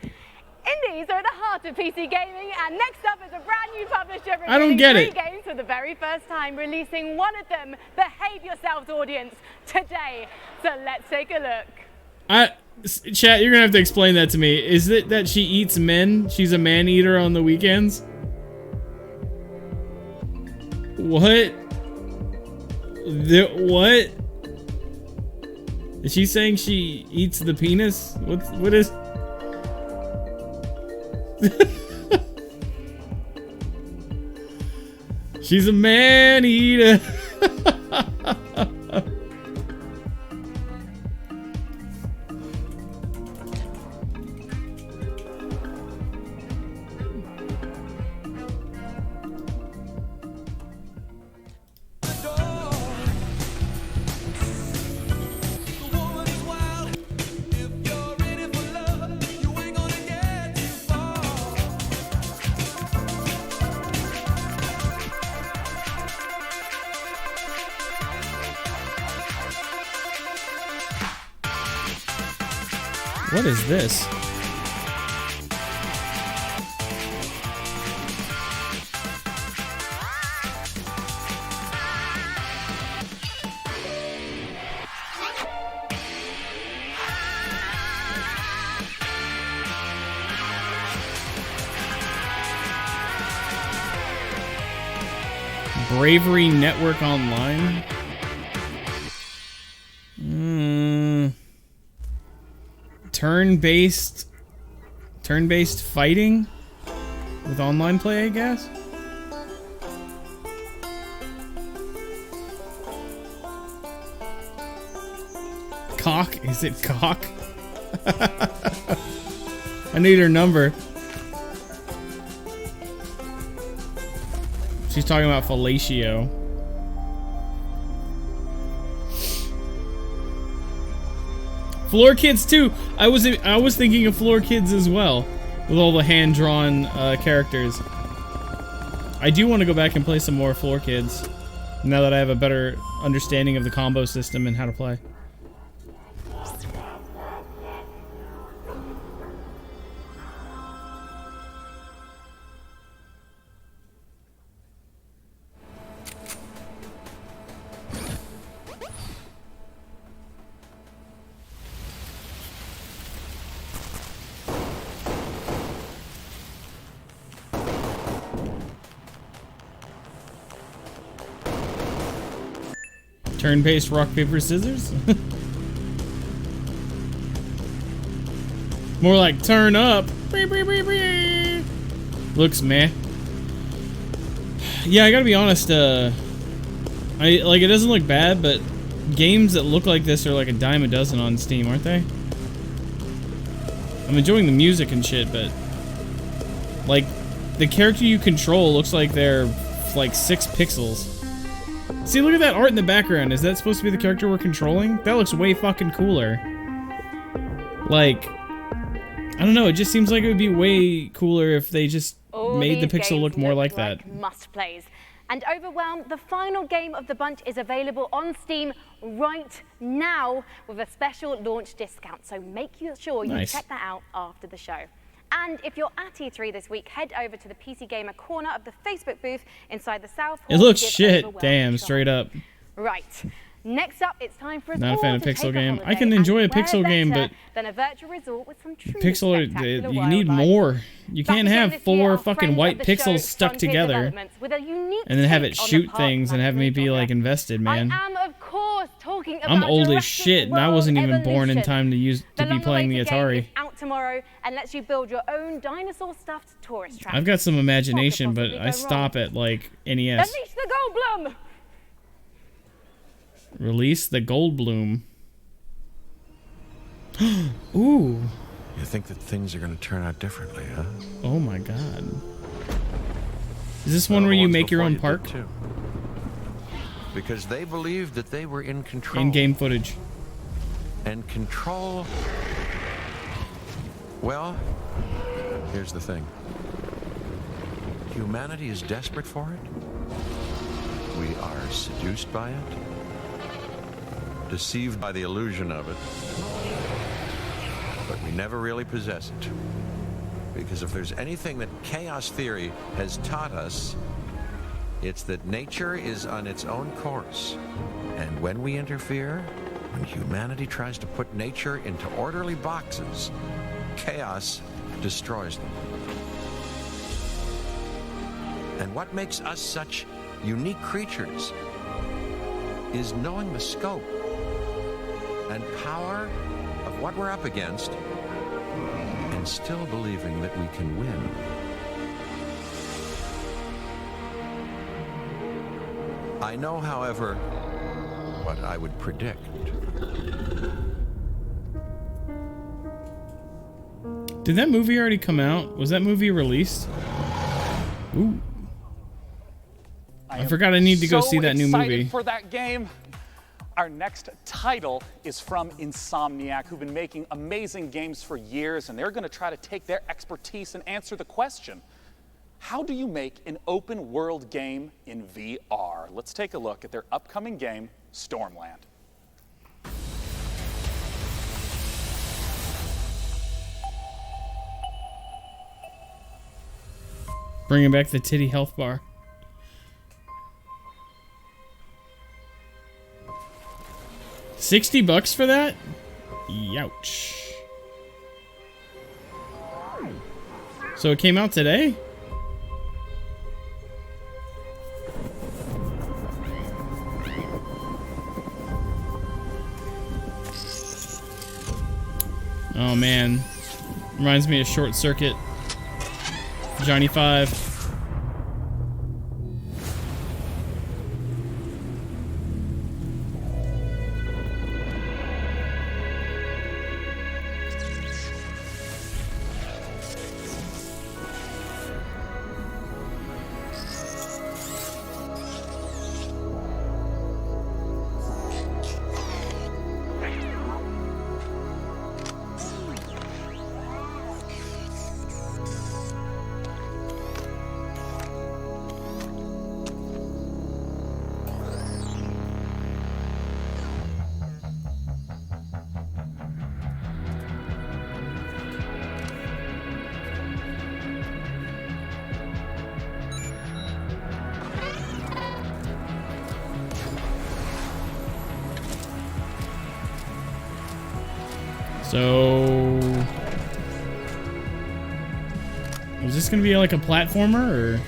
Indies are at the heart of PC gaming, and next up is a brand new publisher I don't revealing get 3 it. games for the very first time, releasing one of them, Behave Yourselves audience, today. So let's take a look. Chat, you're gonna have to explain that to me. Is it that she eats men? She's a man eater on the weekends? What? What? Is she saying she eats the penis? What is? She's a man eater. What is this? Bravery Network Online? Turn-based fighting with online play, I guess. Cock? Is it cock? I need her number. She's talking about fellatio. Floor Kids 2. I was thinking of Floor Kids as well, with all the hand-drawn characters. I do want to go back and play some more Floor Kids now that I have a better understanding of the combo system and how to play. Turn-based rock, paper, scissors? More like turn up. Looks meh. Yeah, I gotta be honest, it doesn't look bad, but games that look like this are like a dime a dozen on Steam, aren't they? I'm enjoying the music and shit, but like the character you control looks like they're like 6 pixels. See, look at that art in the background. Is that supposed to be the character we're controlling? That looks way fucking cooler. Like, I don't know. It just seems like it would be way cooler if they just made the pixel look more like that. Must plays. And Overwhelmed, the final game of the bunch, is available on Steam right now with a special launch discount. So make sure you check that out after the show. And if you're at E3 this week, head over to the PC Gamer corner of the Facebook booth inside the South Hall. It looks shit. Damn, straight up. Right. Next up, it's time for us Not a all fan of to pixel take a game. holiday, I can enjoy a and pixel where game, better but than a virtual resort with some truly pixel, spectacular you need wildlife. more. You can't Back again have this 4 year, fucking our white friends of the pixels show, stuck Frontier together Developments, with a unique and then have it take on the shoot park things and have me be like invested, man. I am, of course, talking about I'm old as Jurassic shit, and I wasn't even World born in Evolution. time to be playing the long-awaited game Atari. is out tomorrow and lets you build your own dinosaur-stuffed tourist trap. I've got some imagination, What but could I possibly go stop at like NES. Unleash the Goldblum! Release the Goldblum. Ooh. You think that things are going to turn out differently, huh? Oh my god. Is this one where you make your own park? Too. Because they believed that they were in control. In-game footage. And control... Well, here's the thing. humanity is desperate for it. We are seduced by it, deceived by the illusion of it, but we never really possess it. Because if there's anything that chaos theory has taught us, it's that nature is on its own course. And when we interfere, when humanity tries to put nature into orderly boxes, chaos destroys them. And what makes us such unique creatures is knowing the scope and power of what we're up against and still believing that we can win. I know, however, what I would predict. Did that movie already come out? Was that movie released? Ooh. I forgot I need to go see that new movie. For that game. Our next title is from Insomniac, who've been making amazing games for years, and they're going to try to take their expertise and answer the question, how do you make an open world game in VR? Let's take a look at their upcoming game, Stormland. Bringing back the titty health bar. $60 for that? Youch. So it came out today? Oh man. Reminds me of Short Circuit. Johnny 5. So, is this gonna be like a platformer, or?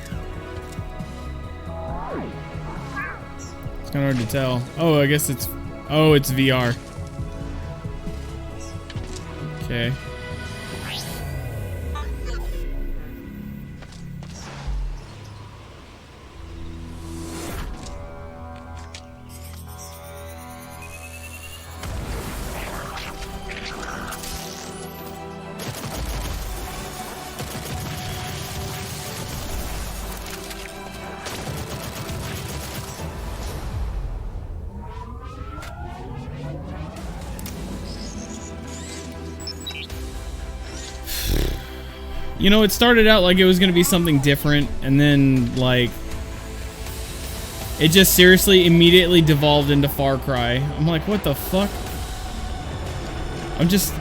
It's kind of hard to tell. Oh, I guess it's, oh, it's VR. Okay. You know, it started out like it was gonna be something different, and then, like, it just seriously immediately devolved into Far Cry. I'm like, what the fuck? I'm just...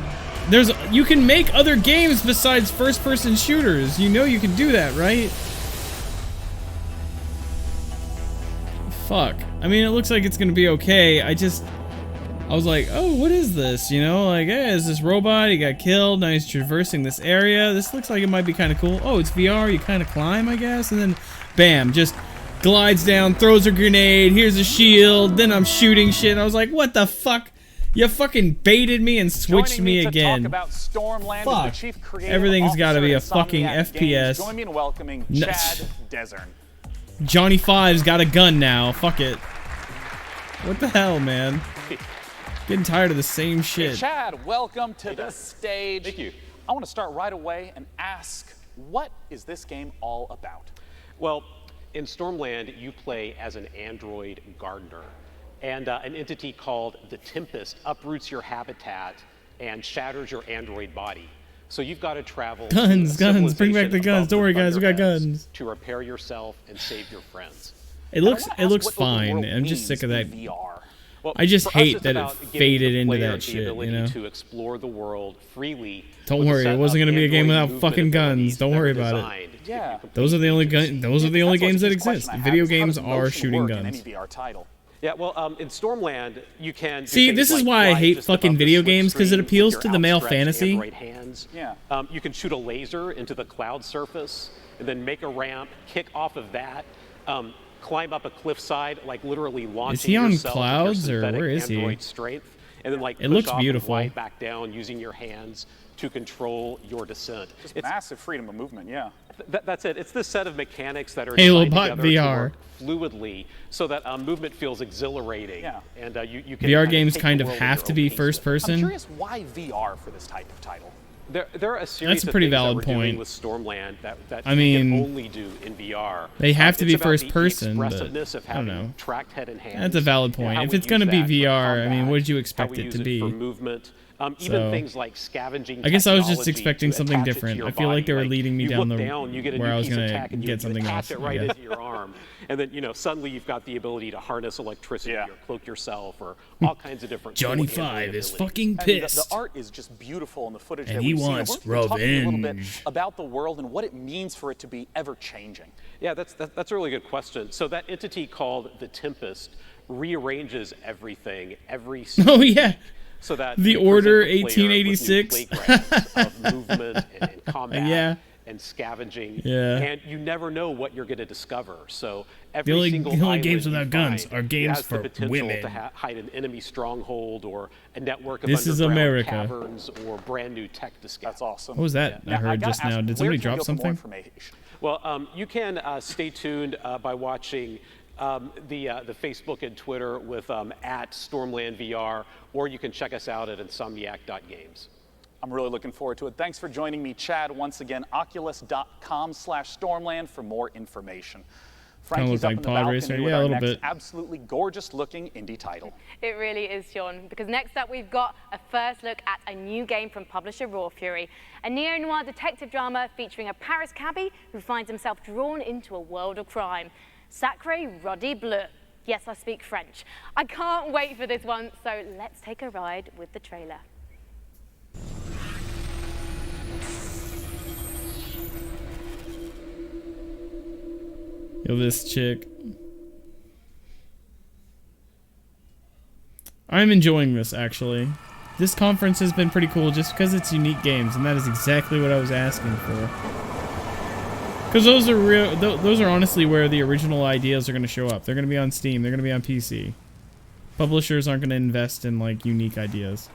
you can make other games besides first-person shooters. You know you can do that, right? Fuck. I mean, it looks like it's gonna be okay. I was like, oh, what is this? You know, like, hey, is this robot? He got killed. Now he's traversing this area. This looks like it might be kind of cool. Oh, it's VR. You kind of climb, I guess. And then, bam, just glides down, throws a grenade. Here's a shield. Then I'm shooting shit. I was like, what the fuck? You fucking baited me and switched me again. Talk about Stormland, fuck. The Chief Creative Everything's got to be a Officer fucking Insomniac FPS. Games. Join me in welcoming Chad Desern. Johnny 5's got a gun now. Fuck it. What the hell, man? Getting tired of the same shit. Hey, Chad, welcome to the stage. Thank you. I want to start right away and ask, what is this game all about? Well, in Stormland, you play as an android gardener, and an entity called the Tempest uproots your habitat and shatters your android body. So you've got to travel. Guns, bring back the guns. Don't worry, guys, we got guns. To repair yourself and save your friends. It looks fine. I'm just sick of that. Well, I just hate that it about giving faded the into player that the shit, ability you know? To explore the world freely. Don't with a worry, set it wasn't of going to be a game Android without fucking movement guns. abilities Don't that worry are about designed it. to Yeah. Those are the only those are the only games that Question exist. I have Video is, how games does are motion shooting work in any guns. VR title? Yeah, well, in Stormland, you can do See, things this is like why I fly hate just fucking above the video split games, 'cause it screen with appeals your to the male outstretched fantasy. Android hands. Yeah. You can shoot a laser into the cloud surface and then make a ramp, kick off of that, climb up a cliffside, like literally launching he on yourself with your clouds, or synthetic where is he? Android strength, and then like It push looks off beautiful. and glide back down using your hands to control your descent. Just massive freedom of movement, yeah. That's it. It's this set of mechanics that are Halo designed Bot together VR. to work fluidly, so that movement feels exhilarating. Yeah. And you can VR kind games take kind the of world at have your to own be pace first with it. I'm person. curious why VR for this type of title. There are a series That's a of pretty things that valid we're doing point. with Stormland that I you mean, can only do in VR. They have to It's be about first the person, but expressiveness of I don't having know. tracked head and hands. That's a valid and point. how If we it's going to use be that for VR, I mean, combat, what did you how expect we it use to be? For movement. Even So, things like scavenging. I guess I was just technology expecting to something attach it to different. your I feel like they were body. leading me you down look the down, you get a where new I was piece of gonna tech and you get something attach else. it right I guess. into your arm, and then suddenly you've got the ability to harness electricity or cloak yourself or all kinds of different. Johnny cool Android 5 is abilities. fucking I mean, pissed. the art is just beautiful in the footage And that he we've wants seen. We're talking a little bit revenge. about the world and what it means for it to be ever-changing. Yeah, that's a really good question. So that entity called the Tempest rearranges everything every Oh yeah. so that The we present Order the player with new 1886. playgrounds of movement and combat Yeah. and scavenging. Yeah. And you never know what you're going to discover. So every The only single games island without you guns find are games has for the potential women. to hide an enemy stronghold or a network of This is underground America. caverns or brand new tech to scout. That's awesome. What was that I heard just now? Did somebody drop something? Well, you can stay tuned by watching the Facebook and Twitter with at Stormland VR, or you can check us out at insomniac.games. I'm really looking forward to it. Thanks for joining me, Chad. Once again, oculus.com/Stormland for more information. Frankie's up like in the Pod balcony Racer. with Yeah, a our little next bit. absolutely gorgeous-looking indie title. It really is, Sean, because next up we've got a first look at a new game from publisher Raw Fury, a neo-noir detective drama featuring a Paris cabbie who finds himself drawn into a world of crime. Sacré Roddy Bleu. Yes, I speak French. I can't wait for this one, so let's take a ride with the trailer. Yo, this chick. I'm enjoying this, actually. This conference has been pretty cool just because it's unique games, and that is exactly what I was asking for. Because those are real. Those are honestly where the original ideas are going to show up. They're going to be on Steam. They're going to be on PC. Publishers aren't going to invest in like unique ideas.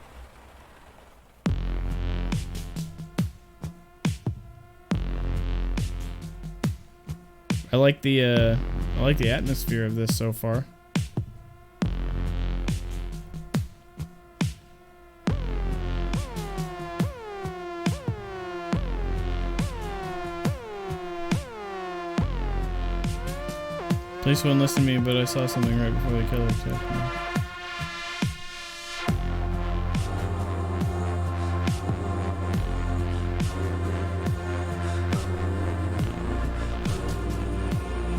I like the atmosphere of this so far. Police wouldn't listen to me, but I saw something right before they killed her.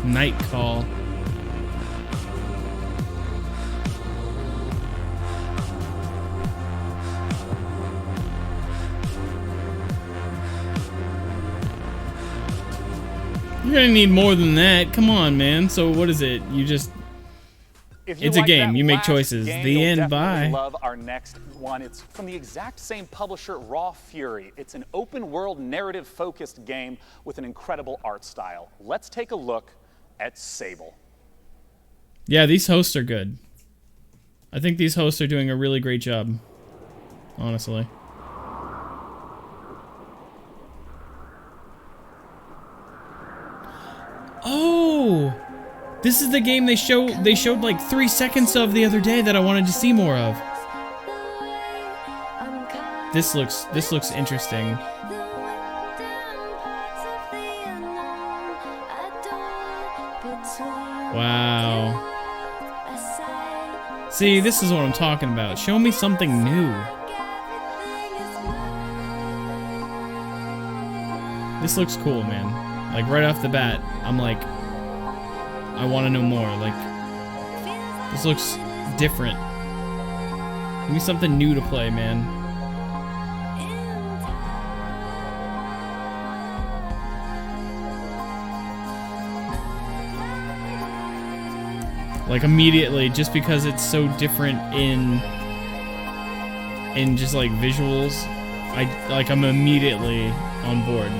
Night Call. You're gonna need more than that. Come on, man. So what is it? You just... If you It's like a game. that You make last choices. game, The you'll end. definitely Bye. Love our next one. It's from the exact same publisher, Raw Fury. It's an open-world, narrative-focused game with an incredible art style. Let's take a look at Sable. Yeah, these hosts are good. I think these hosts are doing a really great job. Honestly. Oh! This is the game they showed like 3 seconds of the other day that I wanted to see more of. This looks interesting. Wow. See, this is what I'm talking about. Show me something new. This looks cool, man. Like, right off the bat, I'm like, I want to know more. Like, this looks different. Give me something new to play, man. Like, immediately, just because it's so different in just like visuals, I'm immediately on board.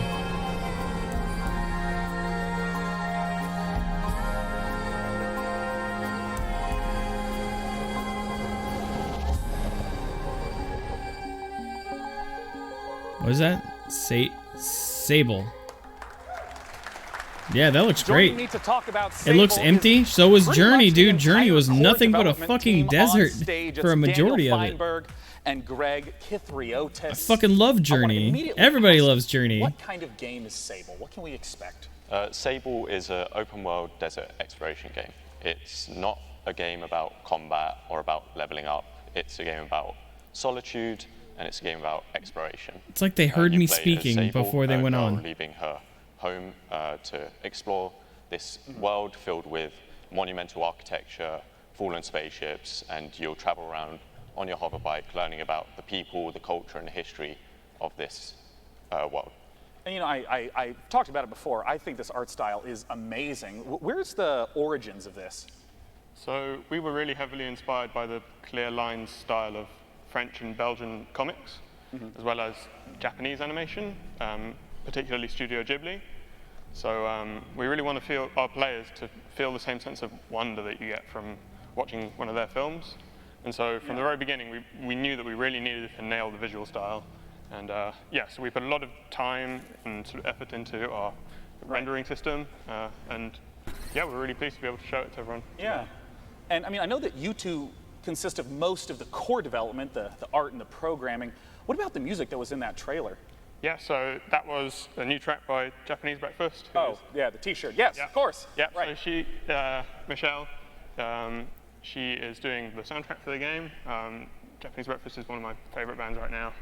What is that? Sable. Yeah, that looks great. Me to talk about it looks empty. So was Journey, dude. Journey was core nothing but a development fucking team desert on stage. for a It's majority Daniel of it. Feinberg and Greg Kithriotis. I fucking love Journey. Everybody loves Journey. What kind of game is Sable? What can we expect? Sable is an open-world desert exploration game. It's not a game about combat or about leveling up. It's a game about solitude, and it's a game about exploration. It's like they heard You me play as speaking Sable, before they a went girl on. leaving her home to explore this world filled with monumental architecture, fallen spaceships, and you'll travel around on your hoverbike learning about the people, the culture, and the history of this world. And, you know, I talked about it before. I think this art style is amazing. Where's the origins of this? So we were really heavily inspired by the clear lines style of French and Belgian comics, as well as Japanese animation, particularly Studio Ghibli. So we really want to feel our players to feel the same sense of wonder that you get from watching one of their films. And so from the very beginning, we knew that we really needed to nail the visual style. And yeah, so we put a lot of time and sort of effort into our rendering system. And yeah, we're really pleased to be able to show it to everyone. Yeah. And I mean, I know that you two consist of most of the core development, the art and the programming. What about the music that was in that trailer? Yeah, so that was a new track by Japanese Breakfast. Oh, yeah, the T-shirt. Yes, of course. Yeah, right. So she, Michelle, she is doing the soundtrack for the game. Japanese Breakfast is one of my favorite bands right now.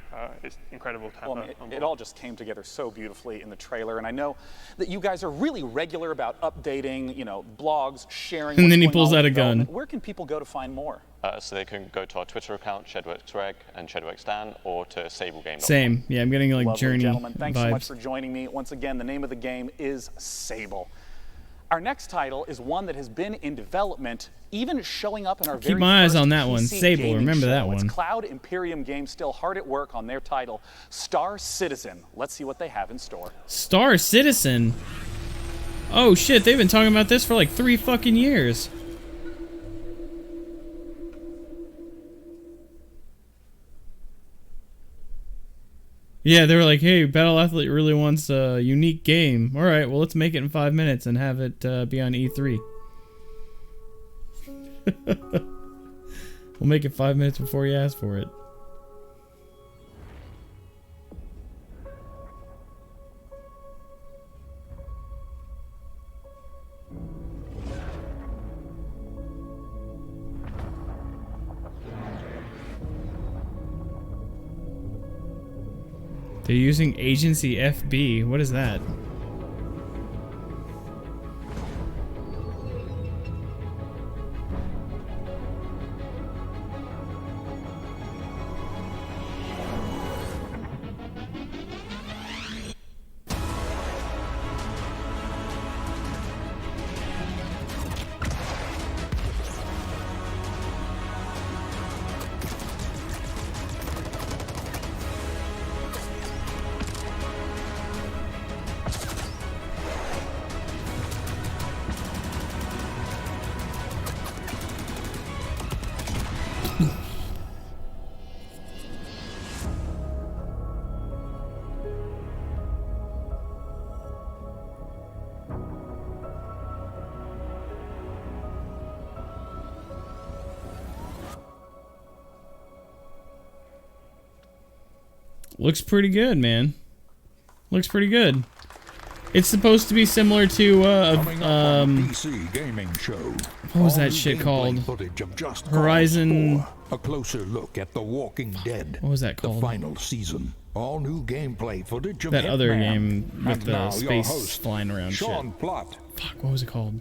It's incredible to have her on board. It all just came together so beautifully in the trailer, and I know that you guys are really regular about updating, you know, blogs, sharing. And then he what's pulls going on out in a gun. development. Where can people go to find more? So they can go to our Twitter account, ShedWorksReg and ShedWorksDan, or to SableGame.com. Same. Yeah, I'm getting like Lovely, Journey gentlemen. Thanks vibes. so much for joining me. Once again, the name of the game is Sable. Our next title is one that has been in development, even showing up in our Keep my eyes on that one. Sable, gaming remember that show. one. It's Cloud Imperium Games still hard at work on their title, Star Citizen. Let's see what they have in store. Star Citizen? Oh shit, they've been talking about this for like 3 fucking years. Yeah, they were like, hey, Battle Athlete really wants a unique game. Alright, well, let's make it in 5 minutes and have it be on E3. We'll make it 5 minutes before you ask for it. They're using Agency FB. What is that? Looks pretty good, man. Looks pretty good. It's supposed to be similar to PC gaming show. What was that shit called? Footage of Just Horizon. Cause 4. A closer look at The Walking Dead. What was that called? The final season. All new gameplay footage of That other Hitman. game with And the now your space host, flying around Sean shit. Plott. Fuck, what was it called?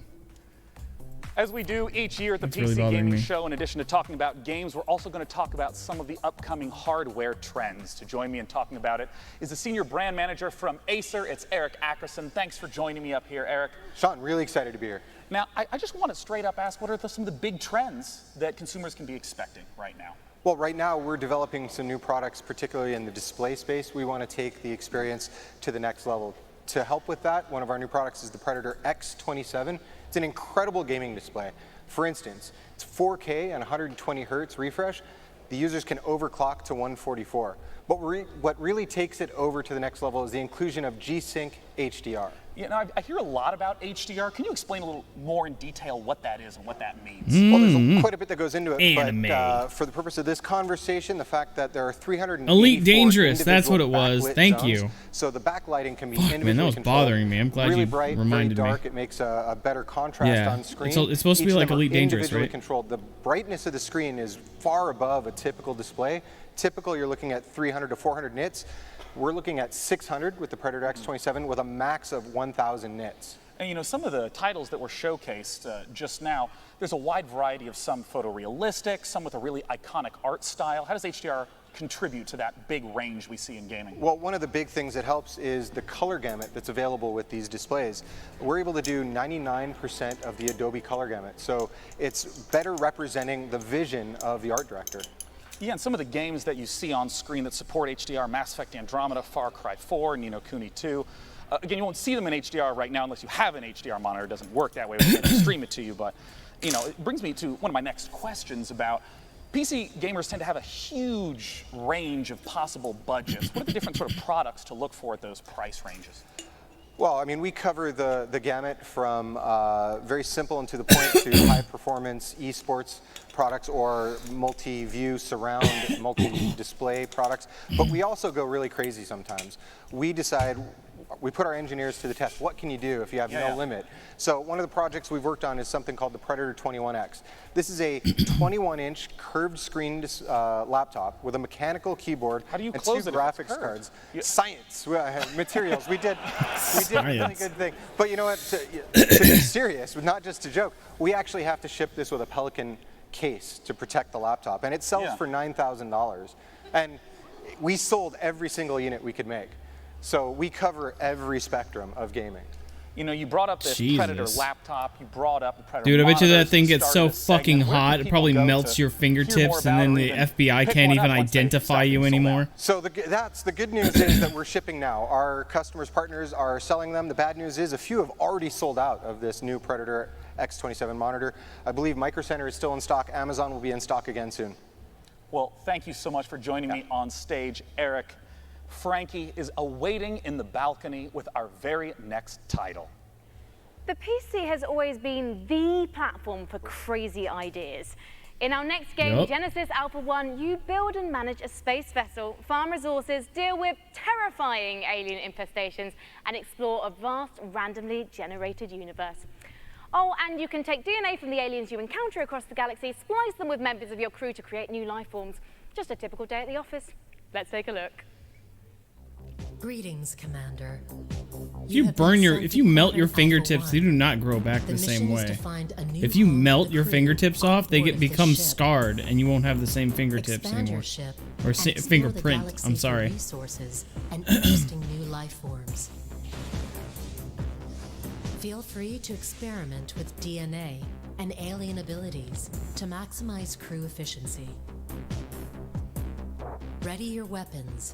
As we do each year at the That's PC really bothering Gaming me. Show, in addition to talking about games, we're also going to talk about some of the upcoming hardware trends. To join me in talking about it is the Senior Brand Manager from Acer. It's Eric Ackerson. Thanks for joining me up here, Eric. Sean, really excited to be here. Now, I just want to straight up ask, what are some of the big trends that consumers can be expecting right now? Well, right now we're developing some new products, particularly in the display space. We want to take the experience to the next level. To help with that, one of our new products is the Predator X27. It's an incredible gaming display. For instance, it's 4K and 120 hertz refresh. The users can overclock to 144. But what really takes it over to the next level is the inclusion of G-Sync HDR. You know, I hear a lot about HDR. Can you explain a little more in detail what that is and what that means? Well, there's quite a bit that goes into it, Anime. but for the purpose of this conversation, the fact that there are 384 Elite Dangerous, that's what it individual was. backlit Thank zones, you. So the backlighting can be Fuck, individually man, that was controlled. bothering me. I'm glad really you bright, reminded me. very dark. It makes a better contrast Yeah, on screen. it's supposed to be Each of like them are Elite Dangerous, individually right? controlled. The brightness of the screen is far above a typical display. Typical, you're looking at 300 to 400 nits. We're looking at 600 with the Predator X27 with a max of 1,000 nits. And you know, some of the titles that were showcased just now, there's a wide variety of some photorealistic, some with a really iconic art style. How does HDR contribute to that big range we see in gaming? Well, one of the big things that helps is the color gamut that's available with these displays. We're able to do 99% of the Adobe color gamut, so it's better representing the vision of the art director. Yeah, and some of the games that you see on screen that support HDR, Mass Effect Andromeda, Far Cry 4, Ni no Kuni 2. Again, you won't see them in HDR right now unless you have an HDR monitor. It doesn't work that way. We're going to stream it to you, but you know, it brings me to one of my next questions about PC gamers tend to have a huge range of possible budgets. What are the different sort of products to look for at those price ranges? Well, I mean, we cover the gamut from very simple and to the point to high performance esports products or multi-view surround, multi-display products. But we also go really crazy sometimes. We decide, we put our engineers to the test. What can you do if you have no limit? So one of the projects we've worked on is something called the Predator 21X. This is a 21-inch curved screen laptop with a mechanical keyboard and two graphics cards. Science, materials. We did a really good thing. But you know what? To be serious, not just to joke, we actually have to ship this with a Pelican case to protect the laptop, and it sells for $9,000. And we sold every single unit we could make. So we cover every spectrum of gaming. You know, you brought up this Predator laptop, you brought up the Predator Dude, I bet you that monitors, thing you gets so started a segment. fucking Where can hot, it people probably go melts to your hear more fingertips, and about then it or the even FBI pick can't one even up once they identify you sold out? anymore. So that's the good news is that we're shipping now. Our customers, partners are selling them. The bad news is a few have already sold out of this new Predator X27 monitor. I believe Micro Center is still in stock. Amazon will be in stock again soon. Well, thank you so much for joining me on stage, Eric. Frankie is awaiting in the balcony with our very next title. The PC has always been the platform for crazy ideas. In our next game, Genesis Alpha 1, you build and manage a space vessel, farm resources, deal with terrifying alien infestations, and explore a vast, randomly generated universe. Oh, and you can take DNA from the aliens you encounter across the galaxy, splice them with members of your crew to create new life forms. Just a typical day at the office. Let's take a look. Greetings, Commander. If you melt your fingertips, they do not grow back the same way. If you melt your fingertips off, they become scarred, and you won't have the same fingertips anymore. Or fingerprint. I'm sorry. Resources and interesting new life forms. Feel free to experiment with DNA and alien abilities to maximize crew efficiency. Ready your weapons.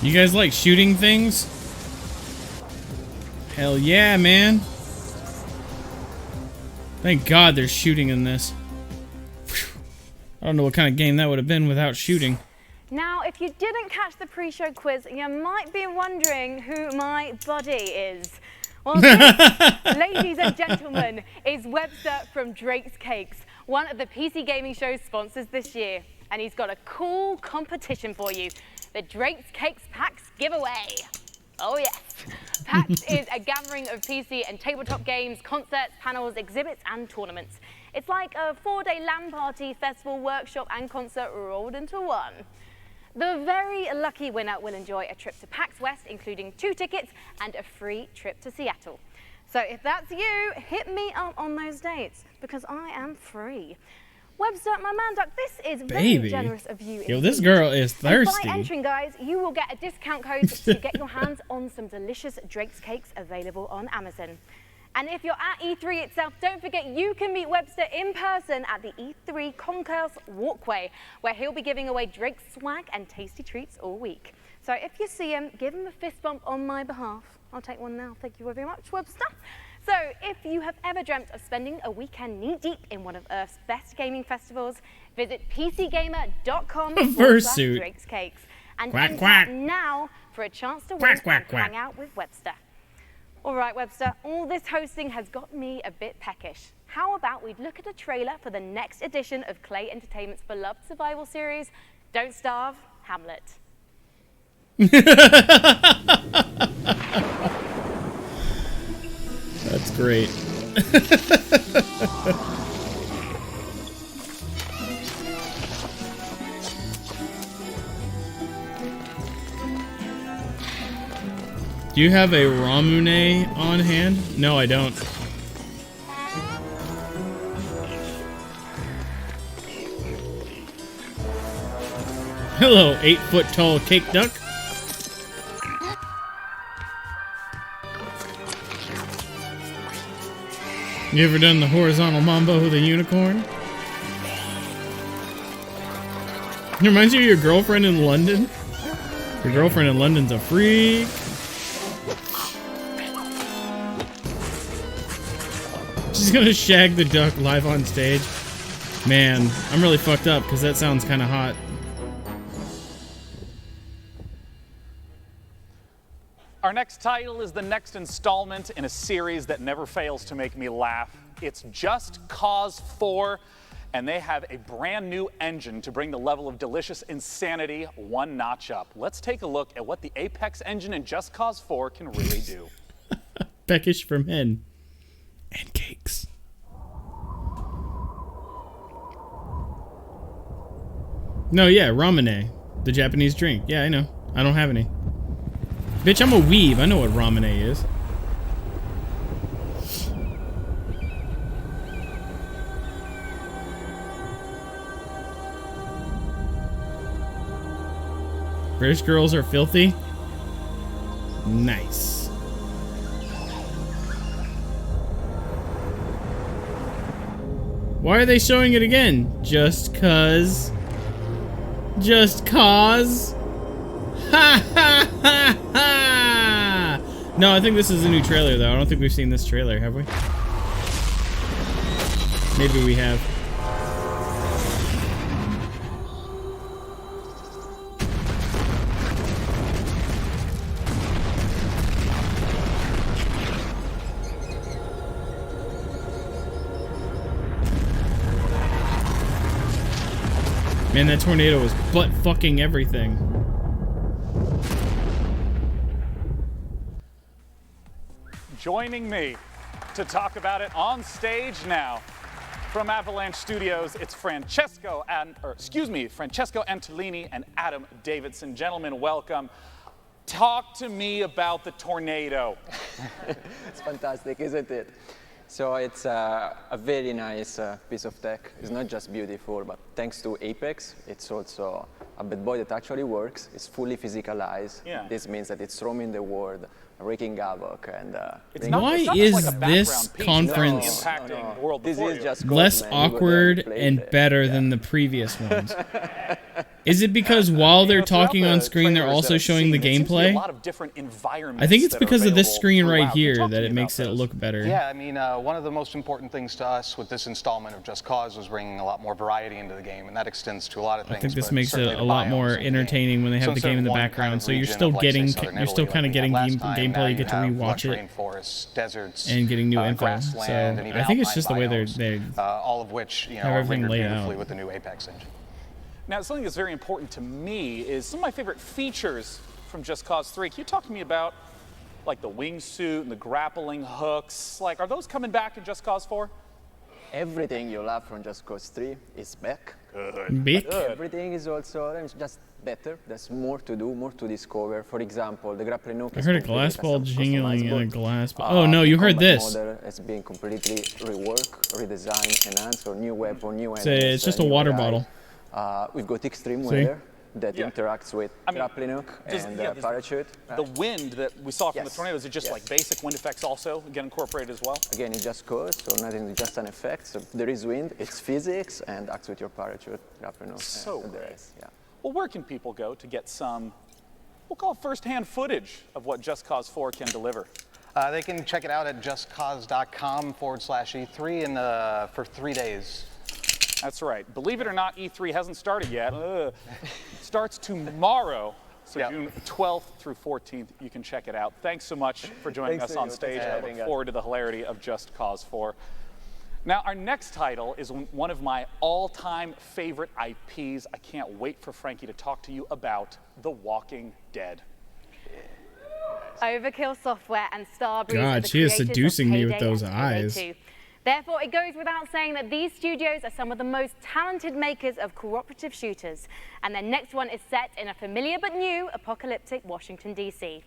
You guys like shooting things? Hell yeah, man. Thank God there's shooting in this. I don't know what kind of game that would have been without shooting. Now, if you didn't catch the pre-show quiz, you might be wondering who my buddy is. Well, this, ladies and gentlemen, is Webster from Drake's Cakes, one of the PC Gaming Show's sponsors this year. And he's got a cool competition for you, the Drake's Cakes PAX giveaway. Oh yes. PAX is a gathering of PC and tabletop games, concerts, panels, exhibits, and tournaments. It's like a 4-day LAN party, festival, workshop, and concert rolled into one. The very lucky winner will enjoy a trip to PAX West, including 2 tickets and a free trip to Seattle. So if that's you, hit me up on those dates, because I am free. Webster, my man duck, this is very generous of you. Yo, this girl is thirsty. And by entering, guys, you will get a discount code to get your hands on some delicious Drake's Cakes available on Amazon. And if you're at E3 itself, don't forget you can meet Webster in person at the E3 Concourse Walkway, where he'll be giving away Drake's swag and tasty treats all week. So if you see him, give him a fist bump on my behalf. I'll take one now. Thank you very much, Webster. So if you have ever dreamt of spending a weekend knee-deep in one of Earth's best gaming festivals, visit pcgamer.com/Drake's Cakes and Quack, quack. now for a chance to Quack, win quack, and quack. hang out with Webster. All right, Webster, all this hosting has got me a bit peckish. How about we look at a trailer for the next edition of Clay Entertainment's beloved survival series, Don't Starve, Hamlet. That's great. Do you have a Ramune on hand? No, I don't. Hello, 8-foot-tall cake duck. You ever done the horizontal mambo with a unicorn? It reminds you of your girlfriend in London. Your girlfriend in London's a freak. She's gonna shag the duck live on stage. Man, I'm really fucked up because that sounds kind of hot. Our next title is the next installment in a series that never fails to make me laugh. It's Just Cause 4, and they have a brand new engine to bring the level of delicious insanity one notch up. Let's take a look at what the Apex engine in Just Cause 4 can really do. Peckish for men. And cakes. No, yeah, Ramune. The Japanese drink. Yeah, I know. I don't have any. Bitch, I'm a weeb. I know what Ramune is. British girls are filthy? Nice. Why are they showing it again? Just cause. Just cause. Ha ha ha ha! No, I think this is a new trailer though. I don't think we've seen this trailer, have we? Maybe we have. Man, that tornado was butt fucking everything. Joining me to talk about it on stage now from Avalanche Studios, it's Francesco Antolini and Adam Davidson. Gentlemen, welcome. Talk to me about the tornado. It's fantastic, isn't it? So it's a very nice piece of tech. It's not just beautiful, but thanks to Apex, it's also a bad boy that actually works. It's fully physicalized. Yeah. This means that it's roaming the world, wreaking havoc, and Why is this conference This is just less Codeman. awkward and better than the previous ones? Is it because while they're talking on screen, they're also showing the gameplay? I think it's because of this screen right here that it makes it look better. Yeah, I mean, one of the most important things to us with this installment of Just Cause was bringing a lot more variety into the game, and that extends to a lot of things. I think this but makes it certainly a the lot more biomes in entertaining when they have the instead game in of the one kind background. of So you're region still of, like, say, getting, Southern you're still Italy kind of like we getting had last time. gameplay. Now You get to have rewatch lush it rainforests, deserts, and getting new info. grassland, So and even I think it's alpine just the way biomes, they all of which have are everything rendered laid beautifully out. with the new Apex engine. Now, something that's very important to me is some of my favorite features from Just Cause 3. Can you talk to me about, like, the wingsuit and the grappling hooks? Like, are those coming back in Just Cause 4? Everything you love from Just Cause 3 is back. Back. But everything is also just better. There's more to do, more to discover. For example, the grappling hook I is heard a completely glass ball jingling in a customizable. glass ball. Oh no, you The heard combat this. model has been completely reworked, redesigned, enhanced, or new weapon, new It's enemies. just a new water AI. bottle. We've got extreme See? weather that interacts with grappling hook Does- and yeah, does parachute. The wind that we saw from the Yes. tornado, is it just like basic wind effects also get incorporated as well? Again, it just goes, so nothing, just an effect. So there is wind, it's physics, and acts with your parachute, grappling hook, So and the great. rest. Yeah. Well, where can people go to get some, we'll call it first-hand footage of what Just Cause 4 can deliver? They can check it out at justcause.com/E3 and for 3 days. That's right. Believe it or not, E3 hasn't started yet. It starts tomorrow. So June 12th through 14th, you can check it out. Thanks so much for joining Thanks us to on you. stage. Thanks for I look having us. forward to the hilarity of Just Cause 4. Now, our next title is one of my all-time favorite IPs. I can't wait for Frankie to talk to you about The Walking Dead. Overkill Software and Starbreeze God, are the she is creators of seducing me with Payday those and Payday eyes. 2. Therefore, it goes without saying that these studios are some of the most talented makers of cooperative shooters, and their next one is set in a familiar but new apocalyptic Washington, D.C.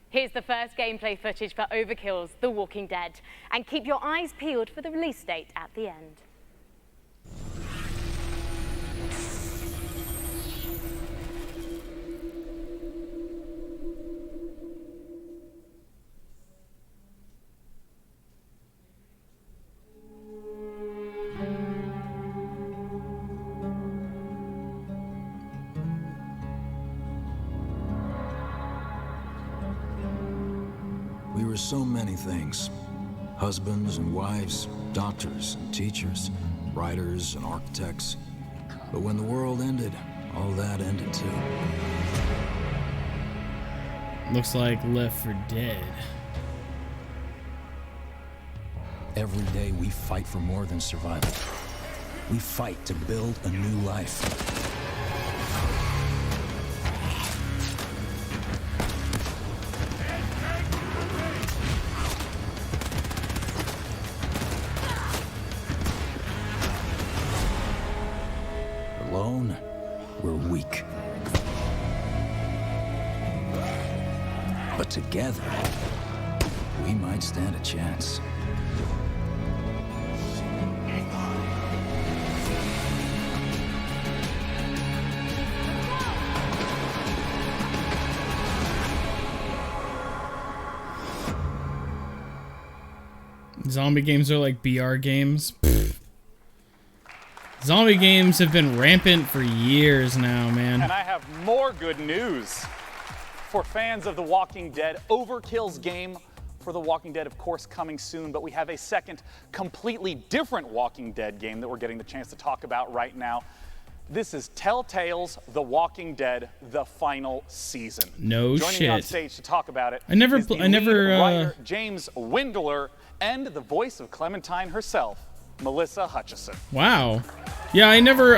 Here's the first gameplay footage for Overkill's The Walking Dead, and keep your eyes peeled for the release date at the end. We were so many things. Husbands and wives, doctors and teachers, writers and architects. But when the world ended, all that ended too. Looks like Left 4 Dead. Every day we fight for more than survival. We fight to build a new life. Alone, we're weak. But together, we might stand a chance. Zombie games are like BR games. Pfft. Zombie games have been rampant for years now, man. And I have more good news for fans of The Walking Dead. Overkill's game for The Walking Dead, of course, coming soon, but we have a second completely different Walking Dead game that we're getting the chance to talk about right now. This is Telltale's The Walking Dead: The Final Season. No Joining me on shit. stage to talk about it I never is the pl- I never, lead writer, James Windler, and the voice of Clementine herself, Melissa Hutchison. Wow. Yeah, I never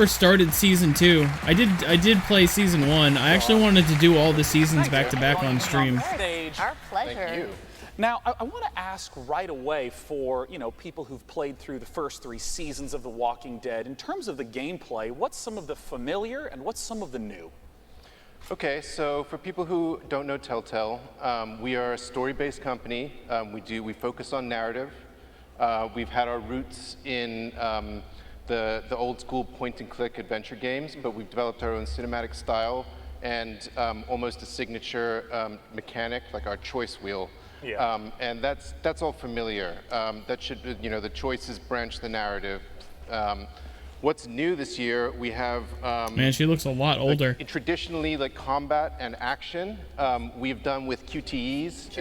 started season 2. I did play season 1. I actually wanted to do all the seasons back to back on stream. Our pleasure. Thank you. Now, I want to ask right away for, people who've played through the first 3 seasons of The Walking Dead. In terms of the gameplay, what's some of the familiar and what's some of the new? Okay, so for people who don't know Telltale, we are a story-based company. We focus on narrative. We've had our roots in the old school point-and-click adventure games, but we've developed our own cinematic style and almost a signature mechanic, like our choice wheel. Yeah. And that's all familiar. That should, the choices branch the narrative. What's new this year, we have... Man, she looks a lot older. Traditionally, like combat and action, we've done with QTEs.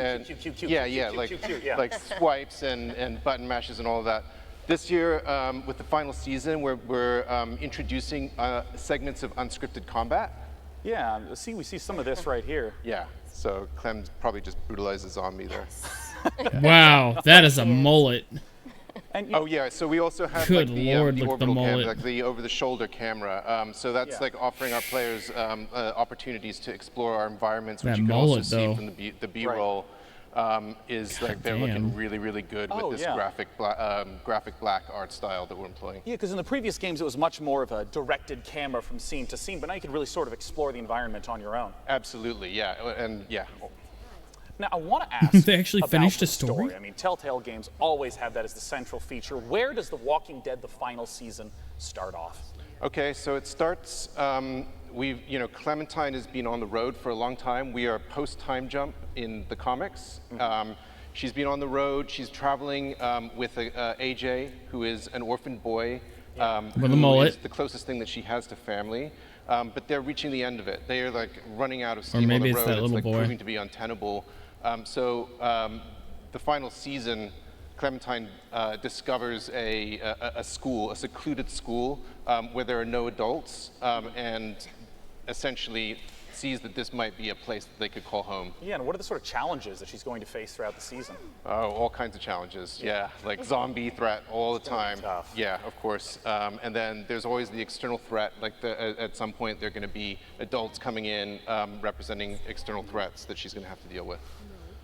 Like swipes and button mashes and all of that. This year, with the final season, we're introducing segments of unscripted combat. Yeah, we see some of this right here. Yeah, so Clem probably just brutalized a zombie there. Wow, that is a mullet. Oh yeah, so we also have Good like the Lord, look at the orbital camera, mullet. like the over-the-shoulder camera. So that's like offering our players opportunities to explore our environments, which That you can mullet, also though. see from the B-roll. Is like they're looking really, really good with this graphic black art style that we're employing. Yeah, because in the previous games it was much more of a directed camera from scene to scene, but now you can really sort of explore the environment on your own. Absolutely, yeah, and yeah. Now I want to ask. They actually about finished the a story? I mean, Telltale games always have that as the central feature. Where does The Walking Dead, the final season, start off? Okay, so it starts. Clementine has been on the road for a long time. We are post-time jump in the comics. She's been on the road. She's traveling with AJ, who is an orphan boy. With a mullet. Is the closest thing that she has to family. But they're reaching the end of it. They are like running out of steam Or maybe on the it's road. that little like boy. proving to be untenable. The final season, Clementine discovers a school, a secluded school, where there are no adults, and essentially sees that this might be a place that they could call home. Yeah, and what are the sort of challenges that she's going to face throughout the season? Oh, all kinds of challenges. Yeah, like zombie threat all the time. Yeah, of course. And then there's always the external threat. Like at some point, there are going to be adults coming in representing external threats that she's going to have to deal with.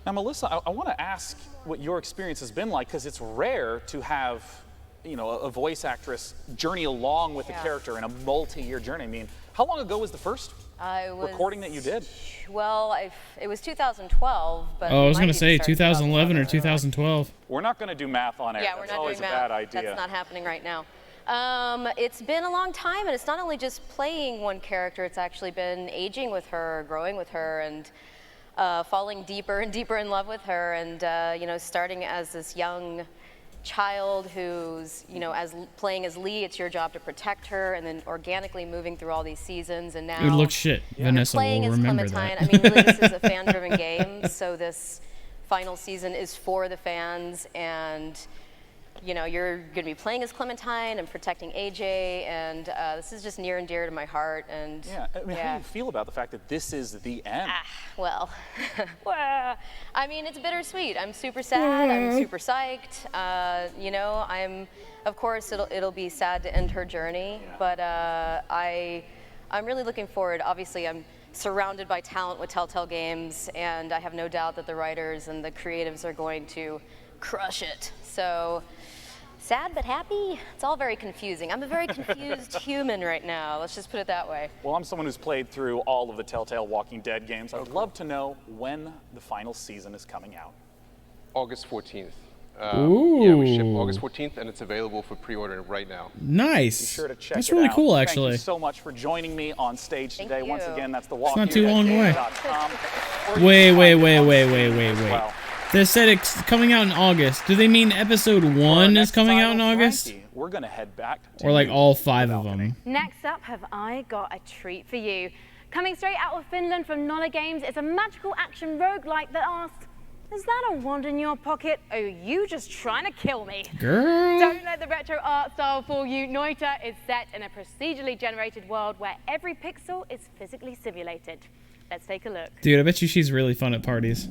Now, Melissa, I want to ask what your experience has been like, because it's rare to have, a voice actress journey along with a character in a multi-year journey. I mean, how long ago was the first recording that you did? Well, it was 2012, but Oh, I was going to say 2011 or 2012. We're not going to do math on air. Yeah, we're That's not always doing a bad math. idea. That's not happening right now. It's been a long time, and it's not only just playing one character, it's actually been aging with her, growing with her, and falling deeper and deeper in love with her, and starting as this young child who's, playing as Lee, it's your job to protect her, and then organically moving through all these seasons, and now It looks shit. Vanessa playing will as remember Clementine. that. I mean, really, this is a fan-driven game, so this final season is for the fans, and you're going to be playing as Clementine and protecting AJ, and this is just near and dear to my heart. And yeah, I mean, how do you feel about the fact that this is the end? Well, I mean, it's bittersweet. I'm super sad. I'm super psyched. Of course, it'll be sad to end her journey, but I'm really looking forward. Obviously, I'm surrounded by talent with Telltale Games, and I have no doubt that the writers and the creatives are going to crush it. So, sad but happy? It's all very confusing. I'm a very confused human right now. Let's just put it that way. Well, I'm someone who's played through all of the Telltale Walking Dead games. I'd love to know when the final season is coming out. August 14th. Ooh. Yeah, we ship August 14th, and it's available for pre-order right now. Nice. Be sure to check That's it really out. cool, Thank actually. you so much for joining me on stage today. Thank Once you. again, that's the It's not too long away. walkingdead.com. Wait. They said it's coming out in August. Do they mean episode 1 is coming out in August? We're going to head back to Or like you. all 5 of them? Next up, have I got a treat for you. Coming straight out of Finland from Nolla Games, it's a magical action roguelike that asks, is that a wand in your pocket? Or are you just trying to kill me? Girl. Don't let the retro art style fool you. Noita is set in a procedurally generated world where every pixel is physically simulated. Let's take a look. Dude, I bet you she's really fun at parties.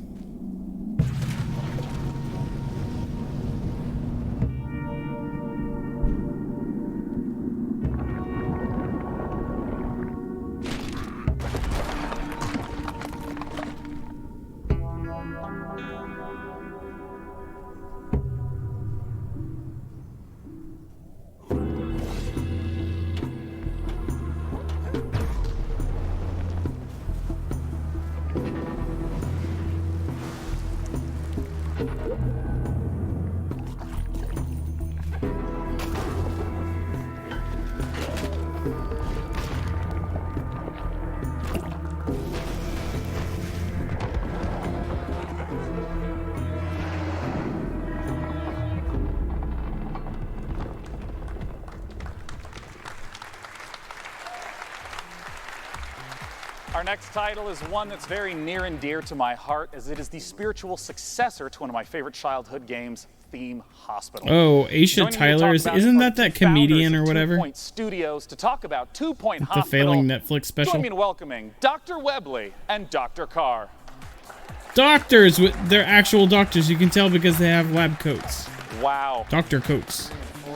next title is one that's very near and dear to my heart, as it is the spiritual successor to one of my favorite childhood games, Theme Hospital. Oh, Aisha Joining me to Tyler, talk about isn't it that are that comedian or founders of whatever? 2 Point Studios to talk about 2 Point The Hospital. failing Netflix special. Join me in welcoming Dr. Webley and Dr. Carr. Doctors, they're actual doctors. You can tell because they have lab coats. Wow. Doctor coats.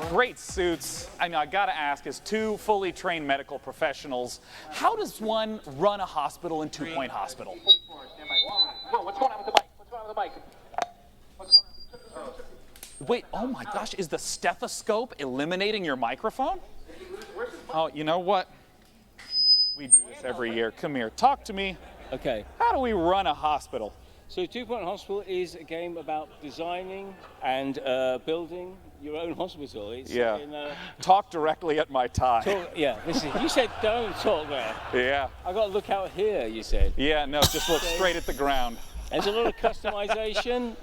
Great suits. I mean, I gotta ask, as 2 fully trained medical professionals, how does one run a hospital in 2 Point Hospital? Whoa, what's going on with the mic? What's going on with the mic? Wait, oh my gosh, is the stethoscope eliminating your microphone? Oh, you know what? We do this every year. Come here, talk to me. Okay. How do we run a hospital? So 2 Point Hospital is a game about designing and building your own hospital. It's Talk directly at my tie. Yeah, listen, you said don't talk there. Yeah. I got to look out here, you said. Yeah, no, just look straight at the ground. There's a lot of customization.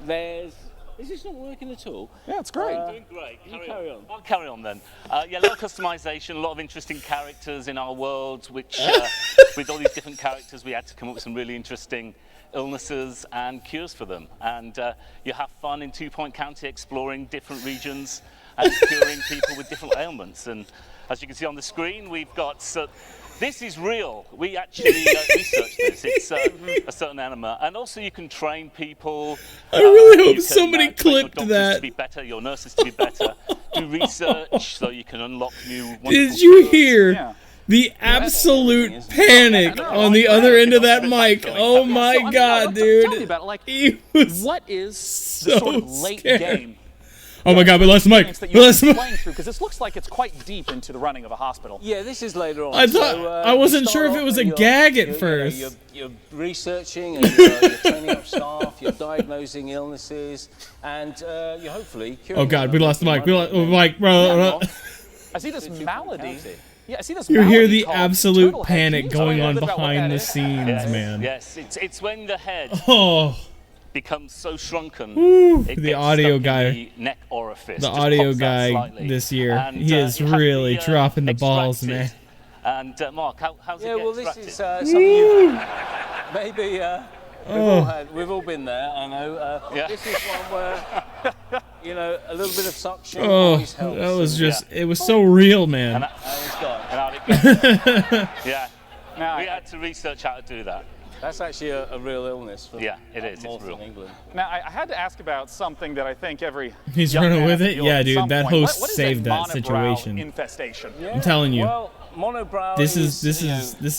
Is this not working at all? Yeah, it's great. Doing great. Carry on. I'll carry on then. Yeah, a lot of customization, a lot of interesting characters in our world, which with all these different characters, we had to come up with some really interesting illnesses and cures for them. And you have fun in 2 Point County exploring different regions and curing people with different ailments. And as you can see on the screen, we've got... this is real. We actually researched this. It's a certain enema. And also you can train people. I really hope somebody clipped your that. To be better, your nurses to be better. Do research so you can unlock new... Did you hear the absolute panic on the other end of that mic? Oh my god, dude. Tell me about it. Like, what is the so sort of late scared. game? Oh my god, we lost the mic. That We lost the you're mic. playing through, because this looks like it's quite deep into the running of a hospital. Yeah, this is later on. I thought I wasn't sure if it was a gag at first. You're researching and you're training up staff, you're diagnosing illnesses, and you're hopefully curing. Oh god, we lost the mic. We lost the mic, bro. I see this malady. Yeah, I see this. You malady hear the called absolute turtle head. panic Can you tell me going a on little bit about what behind that the is? scenes, man. Yes, it's when the head becomes so shrunken. Woo, it the gets audio stuck guy, in the neck orifice. the just audio pops out guy slightly. this year, And, he is you have to really be, dropping the balls, man. extracted. And Mark, how's it Yeah, get well, this extracted? is something you maybe we've all been there. I know. This is one where a little bit of suction always helps. That was just, it was so real, man. Yeah. We had to research how to do that. That's actually a real illness. From Yeah, it is. It's northern real. England. Now, I had to ask about something that I think every He's young running man with has it? to deal Yeah, with at dude, some that point. host What is saved a that monobrow situation. infestation? I'm telling you. Well, monobrow This is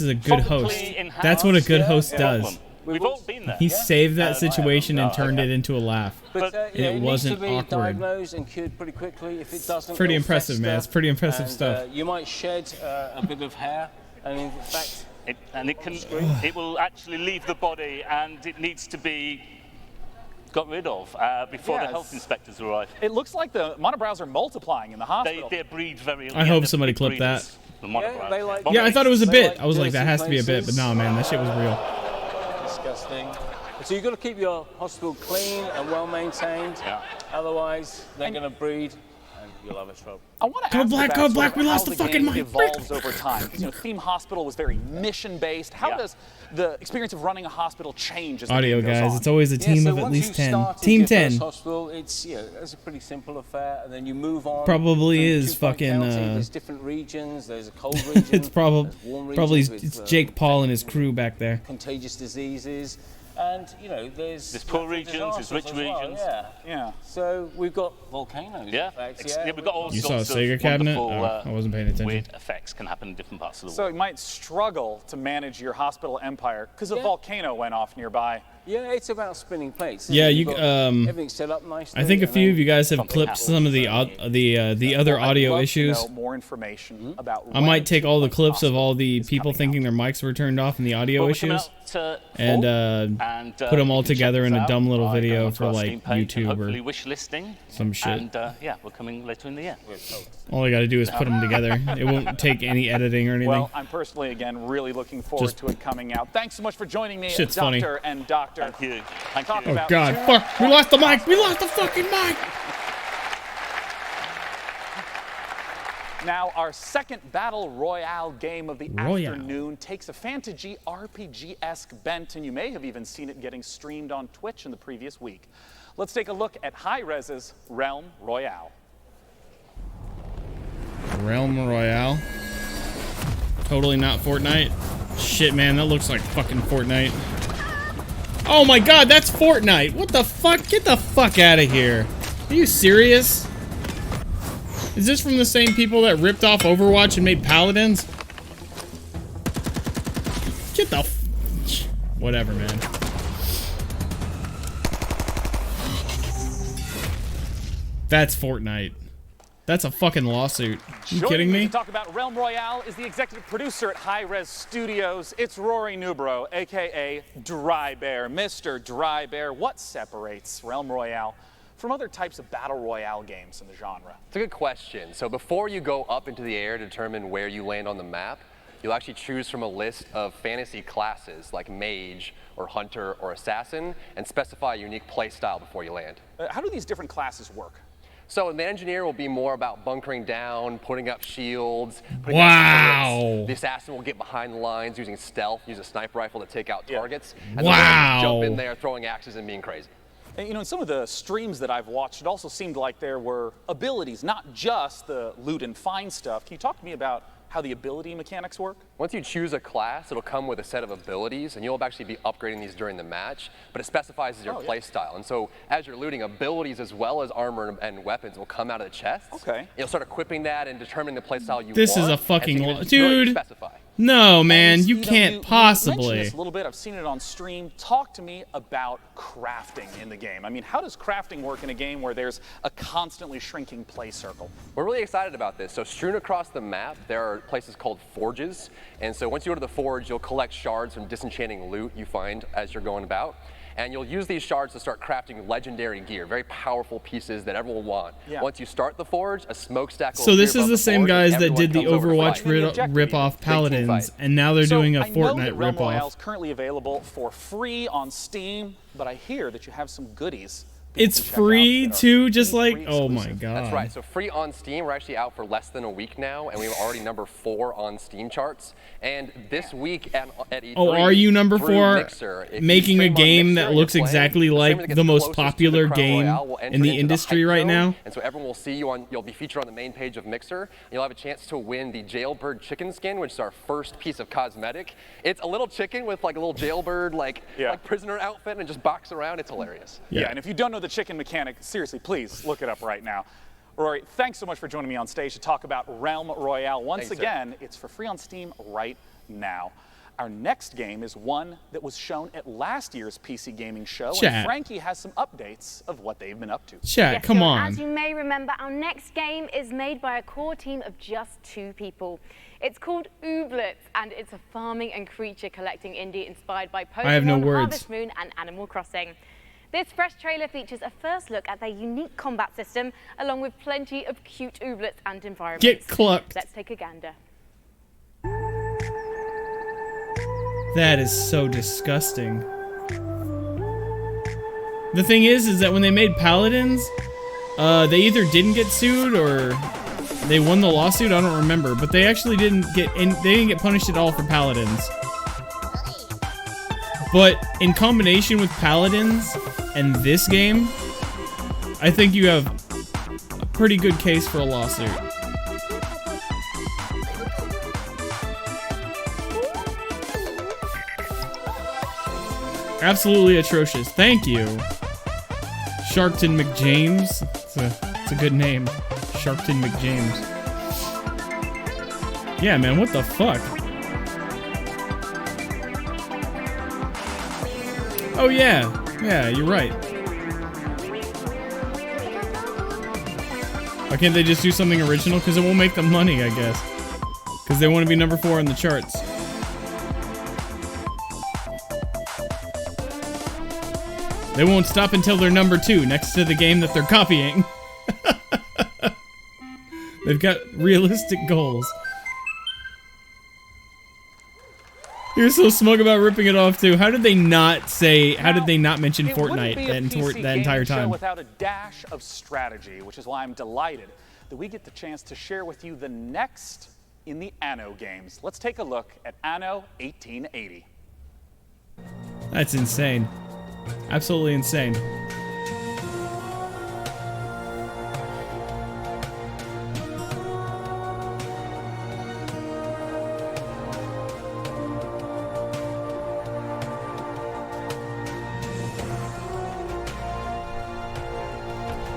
a good host. That's what a good host does. We've all been there. He saved that situation and turned it into a laugh. But It wasn't needs to be awkward. diagnosed and cured pretty quickly. If it doesn't, Pretty it'll impressive, man. fester, It's pretty impressive and, stuff. You might shed a bit of hair, and in fact, it will actually leave the body, and it needs to be got rid of before the health inspectors arrive. It looks like the monobrows are multiplying in the hospital. They breed very. I hope somebody clipped that. The monobrow. Yeah, I thought it was a they bit. like I was like, dirty that has to be a bit, but places. no, man, that shit was real. disgusting. So you've got to keep your hospital clean and well maintained. Yeah. Otherwise, they're going to breed, and you'll have a trouble. I want to Go ask black, about go sort black, of we how lost the fucking game mic. evolves over time. Because, Theme Hospital was very mission-based. How does the experience of running a hospital change as the Audio game goes guys, on? it's always a team so of at once least you've 10. started Team your 10. first hospital, it's it's a pretty simple affair, and then you move on. Probably from is 2 Point fucking, County. There's different regions. There's a cold region. It's there's warm probably regions with, it's Jake Paul and his crew back there. contagious diseases, and there's poor regions, there's disasters rich as well, regions. Yeah. So we've got volcanoes. Yeah, in fact, we've got all You saw sorts a Sega of cabinet? wonderful, Oh, I wasn't paying attention. weird effects can happen in different parts of the So world. you might struggle to manage your hospital empire because a volcano went off nearby. Yeah, it's about spinning plates. Yeah, You've you got everything's set up nicely. I think a and few then of you guys have something clipped happens. some of the other I'd audio love to issues. know more information about I might take all the clips of all the people thinking their mics were turned off and the audio Well, we're coming issues out to and fall, put them you all can check together us in a out dumb little by video going to for our like Steam page and YouTube hopefully or wish listing. some shit. And yeah, we're coming later in the year. All I gotta do is put them together. It won't take any editing or anything. Well, I'm personally, again, really looking forward Just- to it coming out. Thanks so much for joining me, Shit's Doctor funny. and Doctor. Thank you. Thank Talking you. Oh about god, two- fuck! We lost the mic! We lost the fucking mic! Now, our second Battle Royale game of the Royale. afternoon takes a Fantasy RPG-esque bent, and you may have even seen it getting streamed on Twitch in the previous week. Let's take a look at Hi-Rez's Realm Royale. Realm Royale. Totally not Fortnite. Shit, man, that looks like fucking Fortnite. Oh my god, that's Fortnite! What the fuck? Get the fuck out of here. Are you serious? Is this from the same people that ripped off Overwatch and made Paladins? Get the f... Whatever, man. That's Fortnite. That's a fucking lawsuit. You kidding me? To talk about Realm Royale is the executive producer at Hi-Rez Studios. It's Rory Newbrough, aka Dry Bear. Mr. Dry Bear, what separates Realm Royale from other types of battle royale games in the genre? It's a good question. So before you go up into the air to determine where you land on the map, you'll actually choose from a list of fantasy classes like mage or hunter or assassin and specify a unique play style before you land. How do these different classes work? So the engineer will be more about bunkering down, putting up shields, putting Wow. up turrets. The assassin will get behind the lines using stealth, use a sniper rifle to take out targets. And Wow. then jump in there throwing axes and being crazy. And, you know, in some of the streams that I've watched, it also seemed like there were abilities, not just the loot and find stuff. Can you talk to me about how the ability mechanics work? Once you choose a class, it'll come with a set of abilities, and you'll actually be upgrading these during the match, but it specifies your play style. And so as you're looting, abilities as well as armor and weapons will come out of the chest. Okay. You'll start equipping that and determining the play style you This want. is a fucking and so you law. can really Dude. specify. No, man, you know, can't you mentioned possibly. this a little bit. I've seen it on stream. Talk to me about crafting in the game. I mean, how does crafting work in a game where there's a constantly shrinking play circle? We're really excited about this. So strewn across the map, there are places called forges. And so once you go to the forge, you'll collect shards from disenchanting loot you find as you're going about. And you'll use these shards to start crafting legendary gear, very powerful pieces that everyone will want. Yeah. Once you start the forge, a smokestack will So this appear is above the same forge, and guys that everyone did the comes over to Overwatch fight. rip-off Paladins, fight. and now they're doing a I know Fortnite that Realm Royale rip-off. is currently available for free on Steam, but I hear that you have some goodies. It's free too, just like, oh my god. That's right. So free on Steam. We're actually out for less than a week now, and we're already #4 on Steam charts. And this week at E3, Oh, are you number through 4? Mixer, if you Making a stream on game Mixer that and looks you're playing, exactly the streamer like that gets the most closest to popular Crown game Royale will in enter the into industry hype right zone, now? And so everyone will see you on. You'll be featured on the main page of Mixer. And you'll have a chance to win the Jailbird chicken skin, which is our first piece of cosmetic. It's a little chicken with like a little jailbird like prisoner outfit and just box around. It's hilarious. Yeah, and if you don't know the chicken mechanic, seriously, please look it up right now. Rory, thanks so much for joining me on stage to talk about Realm Royale. Once Thanks, again, it's for free on Steam right now. Our next game is one that was shown at last year's PC Gaming Show, Chat. and Frankie has some updates of what they've been up to. Chat, come on. As you may remember, our next game is made by a core team of just 2 people. It's called Ooblets, and it's a farming and creature collecting indie inspired by Pokemon, I have no words. Harvest Moon, and Animal Crossing. This fresh trailer features a first look at their unique combat system, along with plenty of cute ooblets and environments. Get clucked. Let's take a gander. That is so disgusting. The thing is that when they made Paladins, they either didn't get sued or they won the lawsuit. I don't remember, but they actually didn't get punished at all for Paladins. But in combination with Paladins and this game, I think you have a pretty good case for a lawsuit. Absolutely atrocious. Thank you, Sharkton McJames. It's a good name, Sharkton McJames. Yeah, man, what the fuck? Oh yeah, you're right. Why can't they just do something original? Because it won't make them money, I guess. Because they want to be #4 on the charts. They won't stop until they're #2, next to the game that they're copying. They've got realistic goals. You're so smug about ripping it off too. How did they not say? How did they not mention Fortnite that entire Show time? without a dash of strategy, which is why I'm delighted that we get the chance to share with you the next in the Anno games. Let's take a look at Anno 1880. That's insane. Absolutely insane.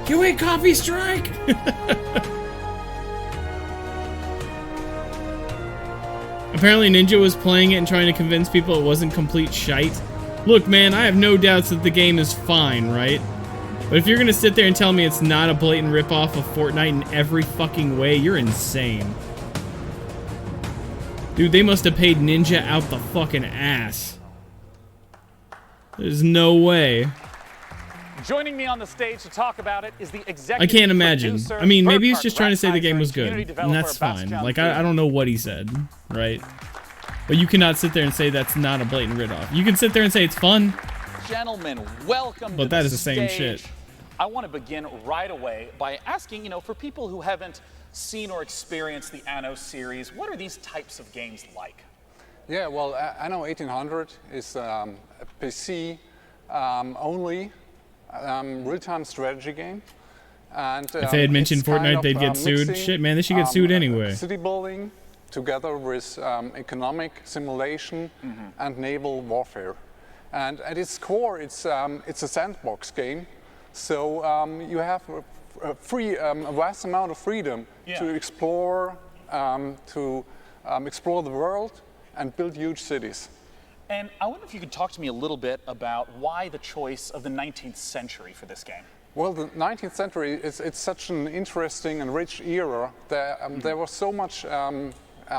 QA copy strike! Apparently Ninja was playing it and trying to convince people it wasn't complete shite. Look, man, I have no doubts that the game is fine, right? But if you're gonna sit there and tell me it's not a blatant ripoff of Fortnite in every fucking way, you're insane. Dude, they must have paid Ninja out the fucking ass. There's no way. Joining me on the stage to talk about it is the executive I can't imagine. producer, I mean, maybe he's Burkhard just trying to say the game was community good, and that's developer fine. Bastian Like, I don't know what he said, right? But you cannot sit there and say that's not a blatant ripoff. You can sit there and say it's fun. Gentlemen, welcome But to that the is the same stage. shit. I want to begin right away by asking, for people who haven't seen or experienced the Anno series, what are these types of games like? Yeah, well, Anno 1800 is a PC only real-time strategy game. And If they had mentioned it's kind Fortnite, of, they'd get sued. mixing, Shit, man, they should get sued anyway. City building together with economic simulation and naval warfare. And at its core, it's a sandbox game. So you have a vast amount of freedom to explore, explore the world and build huge cities. And I wonder if you could talk to me a little bit about why the choice of the 19th century for this game. Well, the 19th century, it's such an interesting and rich era. There was so much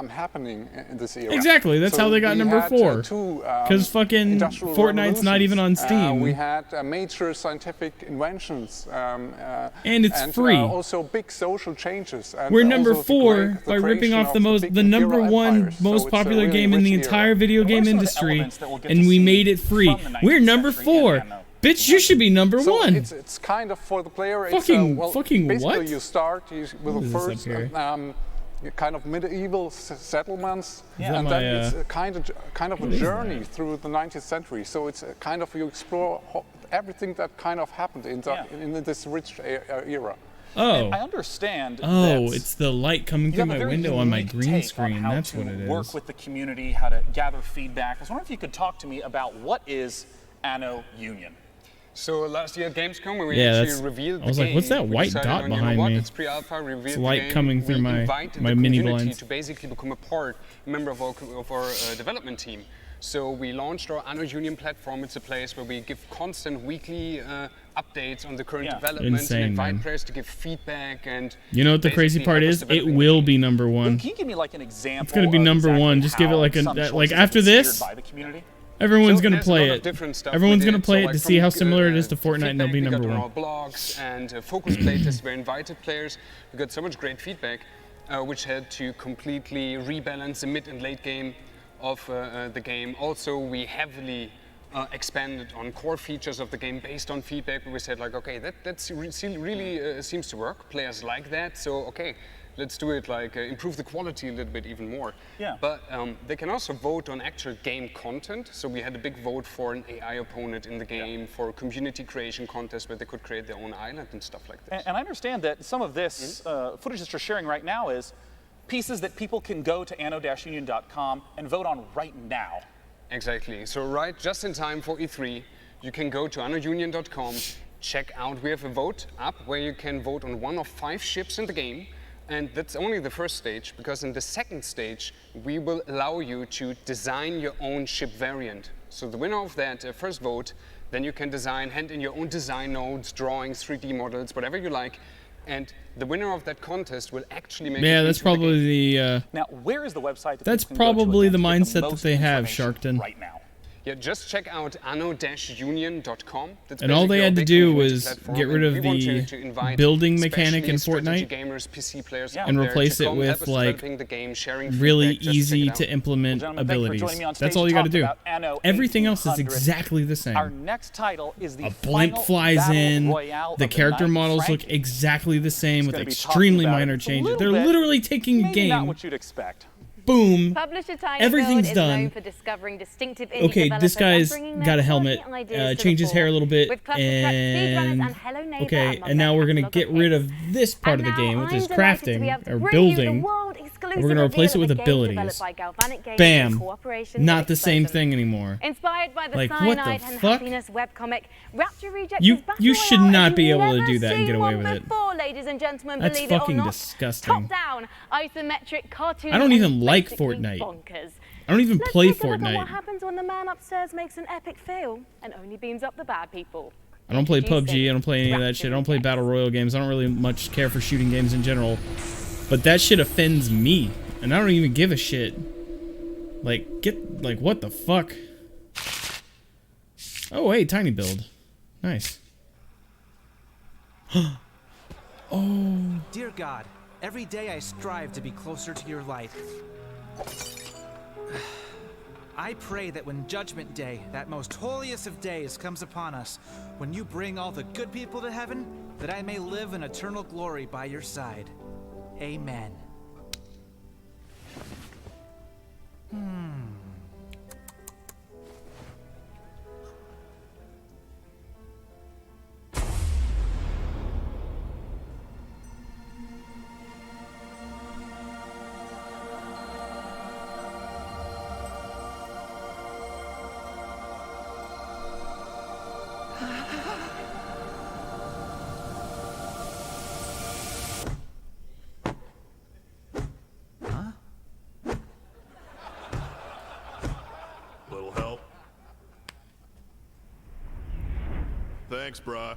happening in this era. Exactly, that's how they got number 4. Because fucking Fortnite's not even on Steam. We had major scientific inventions. And it's free. Also big social changes. And We're number also 4 by ripping off the number 1 most popular game in the entire video game industry, and we made it free. We're number 4. Bitch, you should be number 1. It's kind of for the player. Fucking basically what? You start with the first kind of medieval settlements, and then it's a kind of a journey through the 19th century. So it's a kind of you explore everything that kind of happened in this rich era. Oh. And I understand. Oh, that it's the light coming you through have a my very window on my unique green take screen. on how That's to what it work is. with the community, how to gather feedback. I was wondering if you could talk to me about what is Anno Union. So last year at Gamescom, when we Yeah, actually revealed the game, I was like, what's that we white decided dot on, behind what, me? it's pre-alpha, revealed It's the light game. coming through we my invited my the mini community blinds. to basically become a member of our development team. So we launched our Anno Union platform. It's a place where we give constant weekly updates on the current developments Insane, and invite man. players to give feedback. And You know what the crazy basically part help us is? develop It will be number 1. Can you give me like an example? It's gonna be of number exactly 1. Just give it how like some a choices like have after been this. steered by the community? Everyone's So gonna there's play a lot of it. different stuff Everyone's we gonna did. play So, it like, to see from, how similar it is to feedback Fortnite, and they'll be we got number on 1. our blogs and focus playtests where invited players. We got so much great feedback, which had to completely rebalance the mid and late game of the game. Also, we heavily expanded on core features of the game based on feedback. We said like, okay, that really seems to work. Players like that, so okay, let's do it. Like improve the quality a little bit even more. Yeah. But they can also vote on actual game content. So we had a big vote for an AI opponent in the game, for a community creation contest where they could create their own island and stuff like that. And I understand that some of this footage that you're sharing right now is pieces that people can go to anno-union.com and vote on right now. Exactly. So right just in time for E3, you can go to announion.com, check out, we have a vote up where you can vote on one of 5 ships in the game. And that's only the first stage, because in the second stage, we will allow you to design your own ship variant. So the winner of that first vote, then you can hand in your own design nodes, drawings, 3D models, whatever you like. And the winner of that contest will actually make Yeah, it that's into the game. probably the Now, where is the website that that's people can go to probably again the to get mindset that most they have, information Sharkton. right now? yeah, just check out anno-union.com. And all they had to do was get rid of the building mechanic in Fortnite and replace it with like really easy to implement abilities. That's all you got to do. Everything else is exactly the same. Our next title is the A blimp flies in. The character models look exactly the same with extremely minor changes. They're literally taking a game. Not what you'd expect. Boom. Publisher Tiny Everything's Build is done. known for discovering distinctive indie Okay, this developers guy's and bringing their got a helmet, quirky ideas to changed the his hair a fore. little bit, With Cluster Trek speedrunners and and Hello Neighbor okay, among and now their we're gonna catalog get of rid hits. of this part of the game, which is I'm delighted to be crafting able to or bring you the building. world-exclusive We're gonna replace it reveal with of a game abilities. developed by Galvanic Games in Bam. cooperation Not with the same Explosive. thing anymore. Inspired by the Like, what the Cyanide and fuck? Happiness webcomic, Rapture Rejects You is Battle should Royale not as be you've able to never do that and seen get away one with it. before, ladies and gentlemen, That's believe it or fucking not. disgusting. Top-down, isometric cartoon. I don't even and like basically Fortnite. Bonkers. I don't even Let's play take a look at what Fortnite. happens when the man upstairs makes an epic fail and only beams up the bad people. I don't play PUBG, I don't play any of that shit. I don't play Battle Royale games. I don't really much care for shooting games in general. But that shit offends me. And I don't even give a shit. Like, what the fuck? Oh, hey, Tiny Build. Nice. Oh. Dear God, every day I strive to be closer to your light. I pray that when Judgment Day, that most holiest of days, comes upon us, when you bring all the good people to heaven, that I may live in eternal glory by your side. Amen. Little help? Thanks, brah.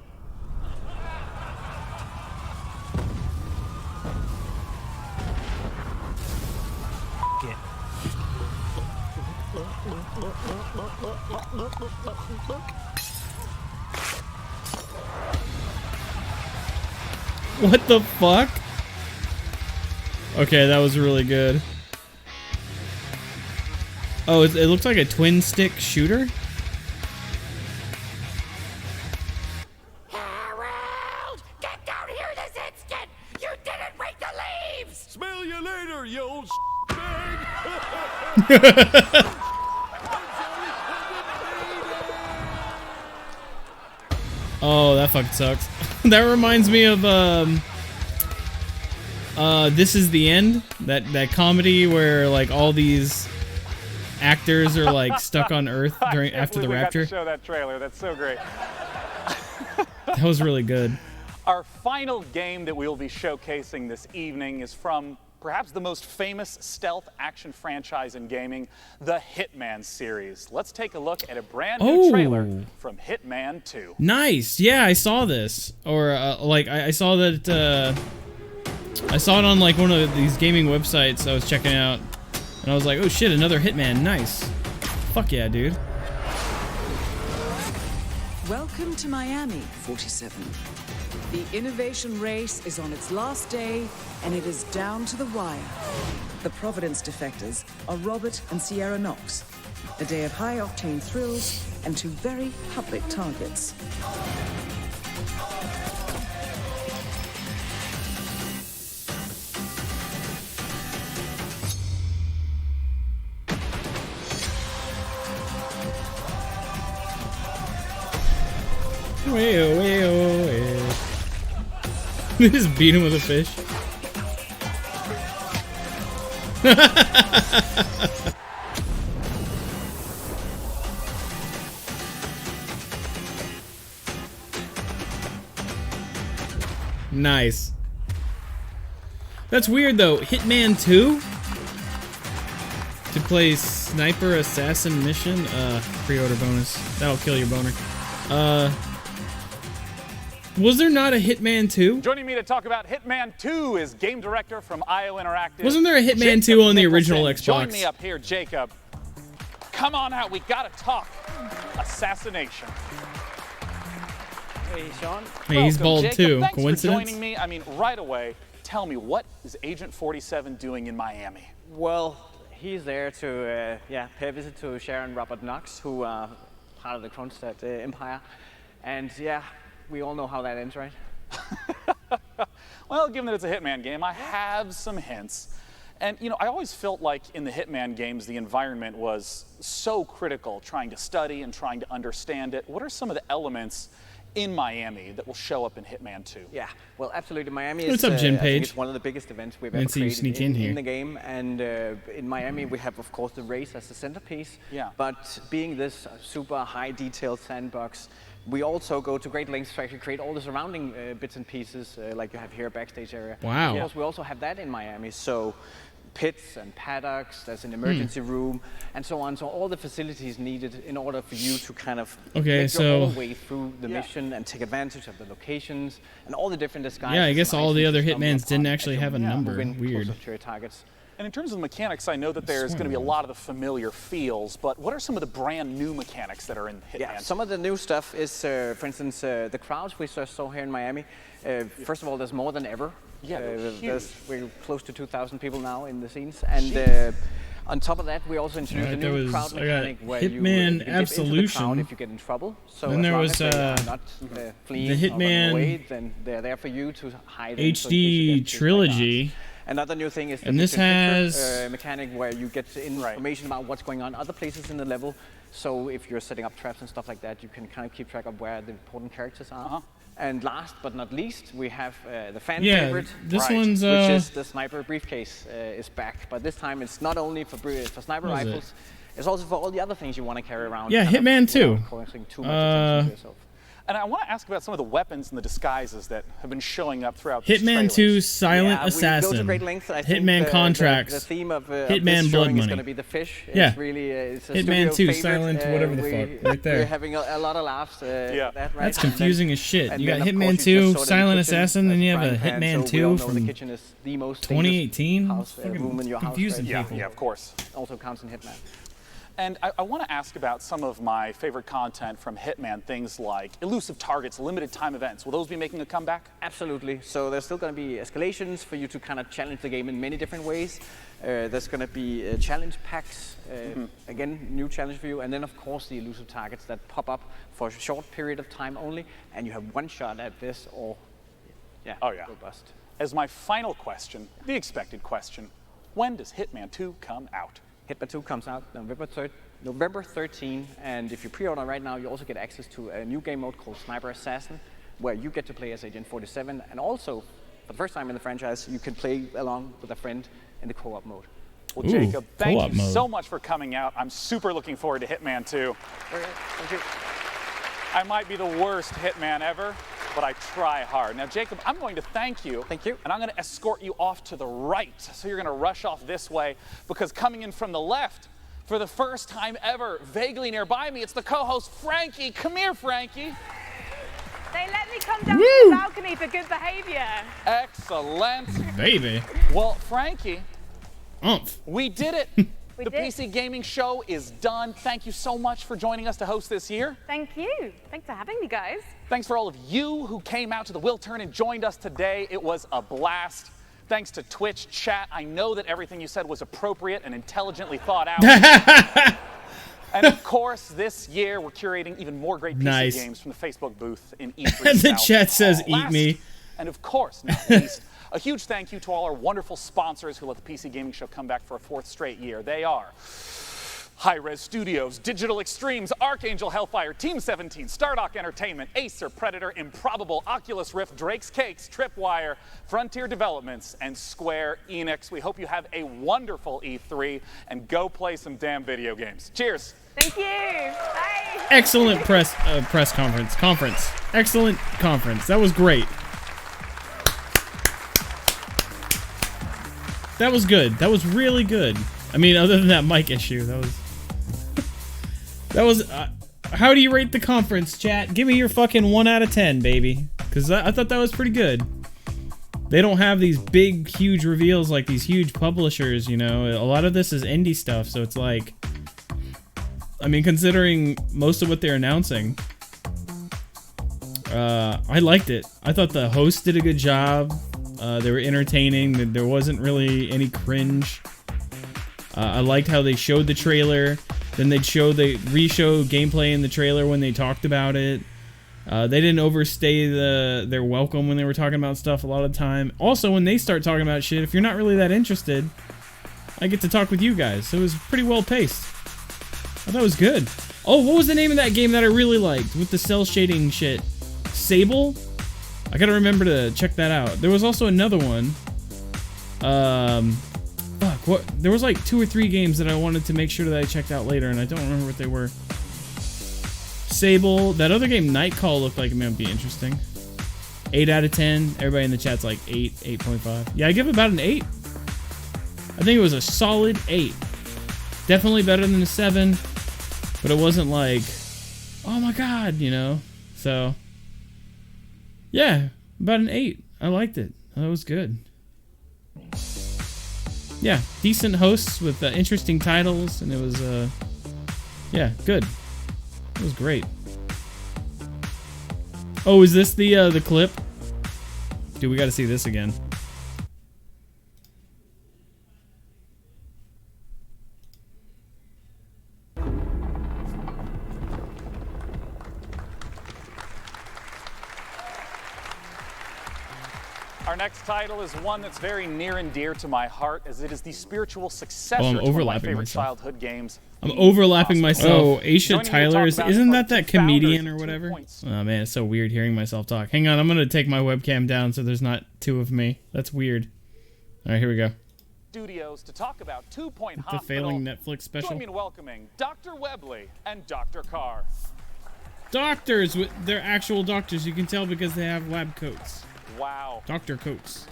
Get. What the fuck? Okay, that was really good. Oh, it looks like a twin stick shooter? Smell you later, you old bag. Oh, that fucking sucks. That reminds me of This Is the End, that comedy where like all these actors are like stuck on Earth after the rapture. We got to show that trailer. That's so great. That was really good. Our final game that we'll be showcasing this evening is from perhaps the most famous stealth action franchise in gaming, the Hitman series. Let's take a look at a brand new trailer from Hitman 2. Nice. Yeah, I saw this. Or like I saw that I saw it on like one of these gaming websites I was checking out, and I was like, oh shit, another Hitman. Nice. Fuck yeah, dude. Welcome to Miami, 47. The innovation race is on its last day, and it is down to the wire. The Providence defectors are Robert and Sierra Knox. A day of high-octane thrills and two very public targets. They just beat him with a fish. Nice. That's weird though. Hitman 2? To play Sniper Assassin Mission? Pre-order bonus. That'll kill your boner. Was there not a Hitman 2? Joining me to talk about Hitman 2 is game director from IO Interactive. Wasn't there a Hitman 2 on the original Xbox? Join me up here, Jacob. come on out. We gotta talk. Assassination. Hey, Sean. Hey, he's bald Jacob, too. Thanks Coincidence? for joining me. I mean, right away, tell me, what is Agent 47 doing in Miami? Well, he's there to pay a visit to Sharon Robert Knox, who are part of the Kronstadt Empire. And yeah, we all know how that ends, right? Well, given that it's a Hitman game, I have some hints. And, you know, I always felt like in the Hitman games, the environment was so critical, trying to study and trying to understand it. What are some of the elements in Miami that will show up in Hitman 2? Yeah, well, absolutely. Miami What's is up, Jim I think Page? it's one of the biggest events we've Didn't ever see you created sneak in here. in the game. And in Miami, we have, of course, the race as the centerpiece. Yeah. But being this super high-detailed sandbox, we also go to great lengths to actually create all the surrounding bits and pieces, like you have here, backstage area. Wow. Of course, we also have that in Miami. So pits and paddocks, there's an emergency room, and so on. So all the facilities needed in order for you to kind of Okay, make so- your own way through the mission and take advantage of the locations and all the different disguises. Yeah, I guess and all the items other you stumble Hitmans upon didn't as actually you have a number. move in Weird. closer to your targets. And in terms of the mechanics, I know that there's going to be a lot of the familiar feels, but what are some of the brand new mechanics that are in Hitman? Yeah, some of the new stuff is, for instance, the crowds we just saw here in Miami. First of all, there's more than ever. Yeah, they're huge. We're close to 2,000 people now in the scenes. And on top of that, we also introduced Alright, a new there was- crowd I got mechanic where you Hitman dip into the Absolution. crowd if you get in trouble. So Then as there long was, as they are not fleeing the or running Hitman away, then they're there for you to hide in, so in case you HD get chased by trilogy. guards. Another new thing is the And this picture-in-picture, has- mechanic where you get information about what's going on other places in the level. So if you're setting up traps and stuff like that, you can kind of keep track of where the important characters are. And last but not least, we have the fan Yeah, favorite, this one's, which is the sniper briefcase is back. But this time it's not only for sniper What is it? rifles, it's also for all the other things you want to carry around. Yeah, kind of Hitman 2. without causing too much attention to yourself. And I want to ask about some of the weapons and the disguises that have been showing up throughout these Hitman trailers. 2 Silent Yeah, we go to Assassin. great lengths. I think Hitman the Contracts. The theme of Hitman this Blood showing is Money. going to be the fish. Yeah. It's really it's a Hitman studio 2 favorite. Silent whatever the fuck, right there. We're having a lot of laughs. That, right? That's And confusing then- as shit. and You then, got of Hitman course, you 2, just saw the Silent kitchen Assassin, then as you have a frying pan, Hitman so we all 2 know from the kitchen is the most 2018. house, Fucking room in your house, confusing right? people. Yeah, of course. Also counts in Hitman. And I want to ask about some of my favorite content from Hitman, things like elusive targets, limited time events. Will those be making a comeback? Absolutely. So there's still going to be escalations for you to kind of challenge the game in many different ways. There's going to be challenge packs, again, new challenge for you. And then, of course, the elusive targets that pop up for a short period of time only. And you have one shot at this or, Oh, yeah. go bust. As my final question, the expected question, when does Hitman 2 come out? Hitman 2 comes out November 13, and if you pre-order right now, you also get access to a new game mode called Sniper Assassin, where you get to play as Agent 47, and also, for the first time in the franchise, you can play along with a friend in the co-op mode. Well, Ooh, Jacob, thank co-op you mode. so much for coming out. I'm super looking forward to Hitman 2. Thank you. I might be the worst Hitman ever, but I try hard. Now, Jacob, I'm going to thank you. Thank you. And I'm going to escort you off to the right. So you're going to rush off this way, because coming in from the left, for the first time ever, vaguely nearby me, it's the co-host, Frankie. Come here, Frankie. They let me come down Woo! to the balcony for good behavior. Excellent. Baby. Well, Frankie, Umph. we did it. We The did. PC Gaming Show is done. Thank you so much for joining us to host this year. Thank you. Thanks for having me, guys. Thanks for all of you who came out to the Wiltern and joined us today. It was a blast. Thanks to Twitch chat. I know that everything you said was appropriate and intelligently thought out. And of course, this year we're curating even more great PC Nice. games from the Facebook booth in E3 And the South. chat says, "Eat Last, me." And of course, not least, a huge thank you to all our wonderful sponsors who let the PC Gaming Show come back for a 4th straight year. They are Hi-Res Studios, Digital Extremes, Archangel Hellfire, Team 17, Stardock Entertainment, Acer, Predator, Improbable, Oculus Rift, Drake's Cakes, Tripwire, Frontier Developments, and Square Enix. We hope you have a wonderful E3 and go play some damn video games. Cheers. Thank you. Bye. Excellent press conference. Excellent conference. That was great. That was good. That was really good. I mean, other than that mic issue, that was. How do you rate the conference, chat? Give me your fucking 1 out of 10, baby. Because I thought that was pretty good. They don't have these big, huge reveals like these huge publishers, you know. A lot of this is indie stuff, so it's like, I mean, considering most of what they're announcing, I liked it. I thought the hosts did a good job. They were entertaining. There wasn't really any cringe. I liked how they showed the trailer. Then they'd re-show gameplay in the trailer when they talked about it. They didn't overstay their welcome when they were talking about stuff a lot of the time. Also, when they start talking about shit, if you're not really that interested, I get to talk with you guys. So it was pretty well paced. I thought it was good. Oh, what was the name of that game that I really liked with the cell shading shit? Sable? I gotta remember to check that out. There was also another one. Fuck, what? There was like 2 or 3 games that I wanted to make sure that I checked out later, and I don't remember what they were. Sable. That other game, Night Call, looked like it might be interesting. 8 out of 10. Everybody in the chat's like 8, 8.5. Yeah, I give it about an 8. I think it was a solid 8. Definitely better than a 7, but it wasn't like, oh my god, you know? So, yeah, about an 8. I liked it. That was good. Yeah, decent hosts with interesting titles, and it was, yeah, good. It was great. Oh, is this the clip? Dude, we gotta see this again. Our next title is one that's very near and dear to my heart, as it is the spiritual successor I'm to one of my overlapping favorite myself. childhood games. I'm overlapping myself. Oh, Aisha Joining me to Tyler, talk about isn't it are that two comedian founders or of 2 whatever? Points. Oh man, it's so weird hearing myself talk. Hang on, I'm gonna take my webcam down so there's not 2 of me. That's weird. All right, here we go. Studios to talk about 2 Point The Hospital. failing Netflix special. Join me in welcoming Dr. Webley and Dr. Carr. Doctors, they're actual doctors. You can tell because they have lab coats. Wow. Doctor coats.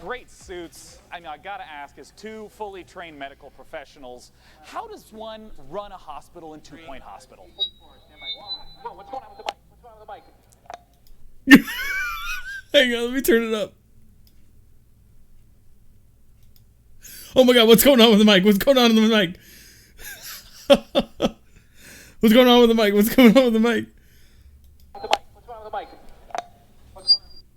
Great suits. I mean, I gotta ask, as 2 fully trained medical professionals, how does one run a hospital in 2 Point Hospital? Whoa, what's going on with the mic? What's going on with the mic? Hang on, let me turn it up. Oh my god, what's going on with the mic? What's going on with the mic? What's going on with the mic? What's going on with the mic? What's going on with the mic?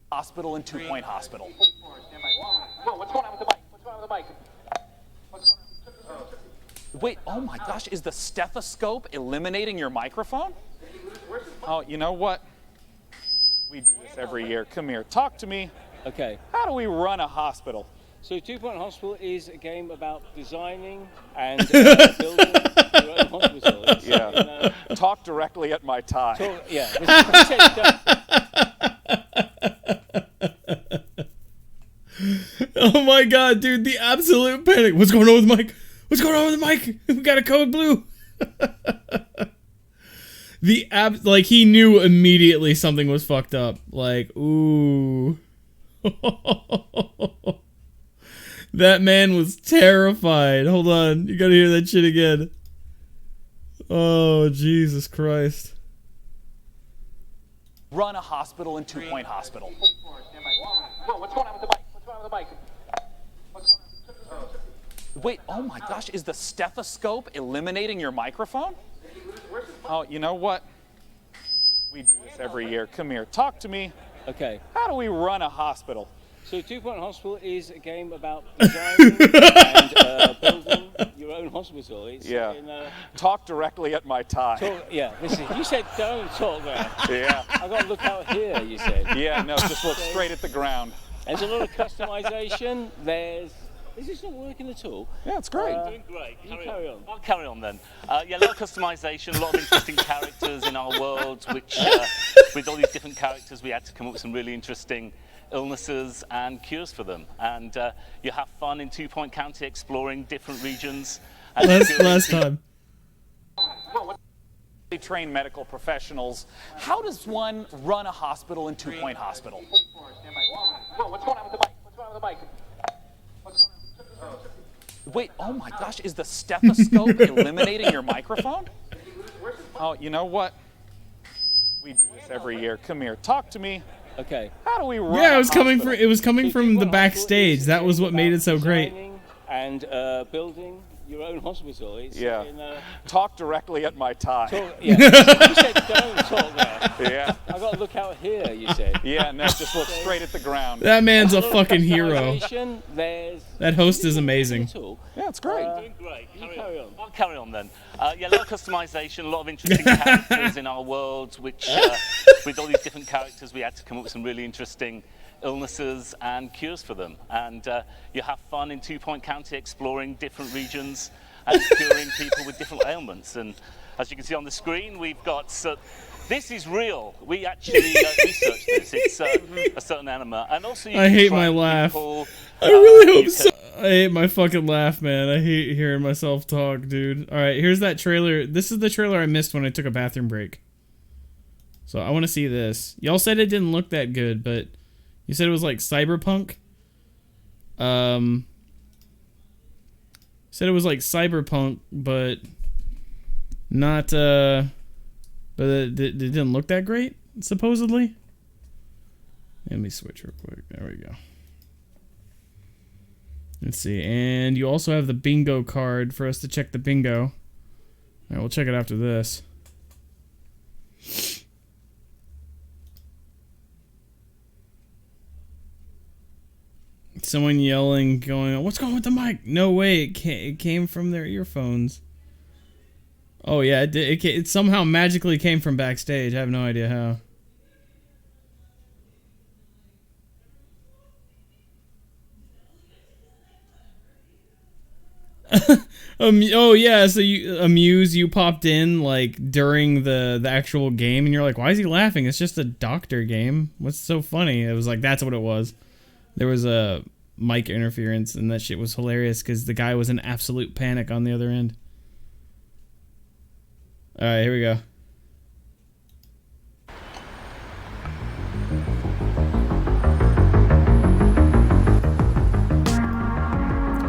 Hospital in 2 Point Hospital. Whoa, what's going on with the mic? What's going on with the mic? Wait, oh my gosh, is the stethoscope eliminating your microphone? Oh, you know what? We do this every year. Come here, talk to me. Okay. How do we run a hospital? So 2 Point Hospital is a game about designing and building your own hospital. Yeah. Talk directly at my tie. Oh my god, dude, the absolute panic. What's going on with the mic? What's going on with the mic? We got a code blue. Like, he knew immediately something was fucked up. Like, ooh. That man was terrified. Hold on, you gotta hear that shit again. Oh, Jesus Christ. Run a hospital in 2 Point Hospital. Whoa, what's going on with the mic? What's going on with the mic? Wait, oh my gosh, is the stethoscope eliminating your microphone? Oh, you know what? We do this every year. Come here, talk to me. Okay. How do we run a hospital? So 2 Point Hospital is a game about designing and building your own hospital. It's Talk directly at my tie. Listen, you said don't talk there. Yeah. I've got to look out here, you said. Yeah, no, just look straight at the ground. There's a lot of customization. Is this not working at all? Yeah, it's great. Doing great. Carry on. I'll carry on then. Yeah, a lot of customization, a lot of interesting characters in our world, which with all these different characters, we had to come up with some really interesting illnesses and cures for them. And you have fun in 2 Point County exploring different regions. Last time. Trained medical professionals. How does one run a hospital in 2 Point Hospital? Whoa, what's going on with the mic? What's going on with the mic? Wait, oh my gosh, is the stethoscope eliminating your microphone? Oh, you know what? We do this every year. Come here, talk to me. Okay. How do we run Yeah, a it was coming hospital? from the backstage. That was what made it so great. And building your own hospital. It's Yeah. in, Talk directly at my tie. yeah. You said don't talk there. Yeah. I got to look out here. You said. Yeah, no, just look straight at the ground. That man's a fucking hero. Customization, There's. That host is amazing. Yeah, it's great. Doing great. Carry on. I'll carry on then. Yeah, a lot of customization, a lot of interesting characters in our world, which with all these different characters, we had to come up with some really interesting illnesses and cures for them. And you have fun in 2 Point County exploring different regions and curing people with different ailments. And as you can see on the screen, we've got... this is real. We actually researched this. It's a certain anima. And also you I can hate try my and laugh. people, I really hope so. I hate my fucking laugh, man. I hate hearing myself talk, dude. Alright, here's that trailer. This is the trailer I missed when I took a bathroom break. So I want to see this. Y'all said it didn't look that good, but you said it was like cyberpunk. Said it was like cyberpunk, but not but it didn't look that great, supposedly. Let me switch real quick. There we go. Let's see. And you also have the bingo card for us to check the bingo. All right, we'll check it after this. Someone yelling, going, "What's going on with the mic?" No way, it came from their earphones. Oh yeah, it did. It somehow magically came from backstage. I have no idea how. Oh yeah, so you popped in like during the actual game, and you're like, why is he laughing? It's just a doctor game. What's so funny? It was like, that's what it was. There was a mic interference, and that shit was hilarious because the guy was in absolute panic on the other end. All right, here we go.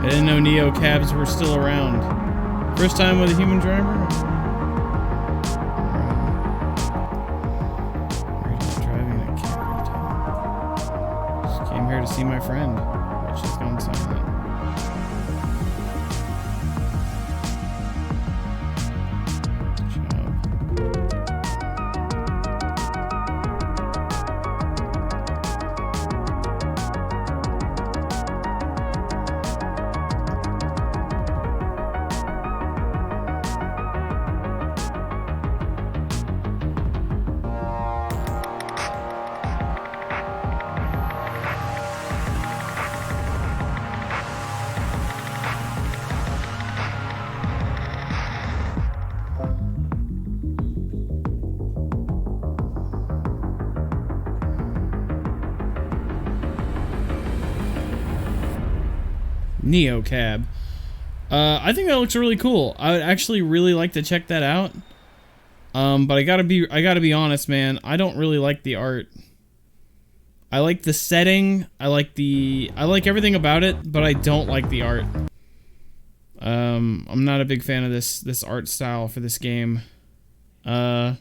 I didn't know Neo cabs were still around. First time with a human driver? Driving a cab. Just came here to see my friend, but she's gone silent. Neo cab. I think that looks really cool. I would actually really like to check that out. But I gotta be honest, man. I don't really like the art. I like the setting. I like everything about it, but I don't like the art. I'm not a big fan of this art style for this game. Like,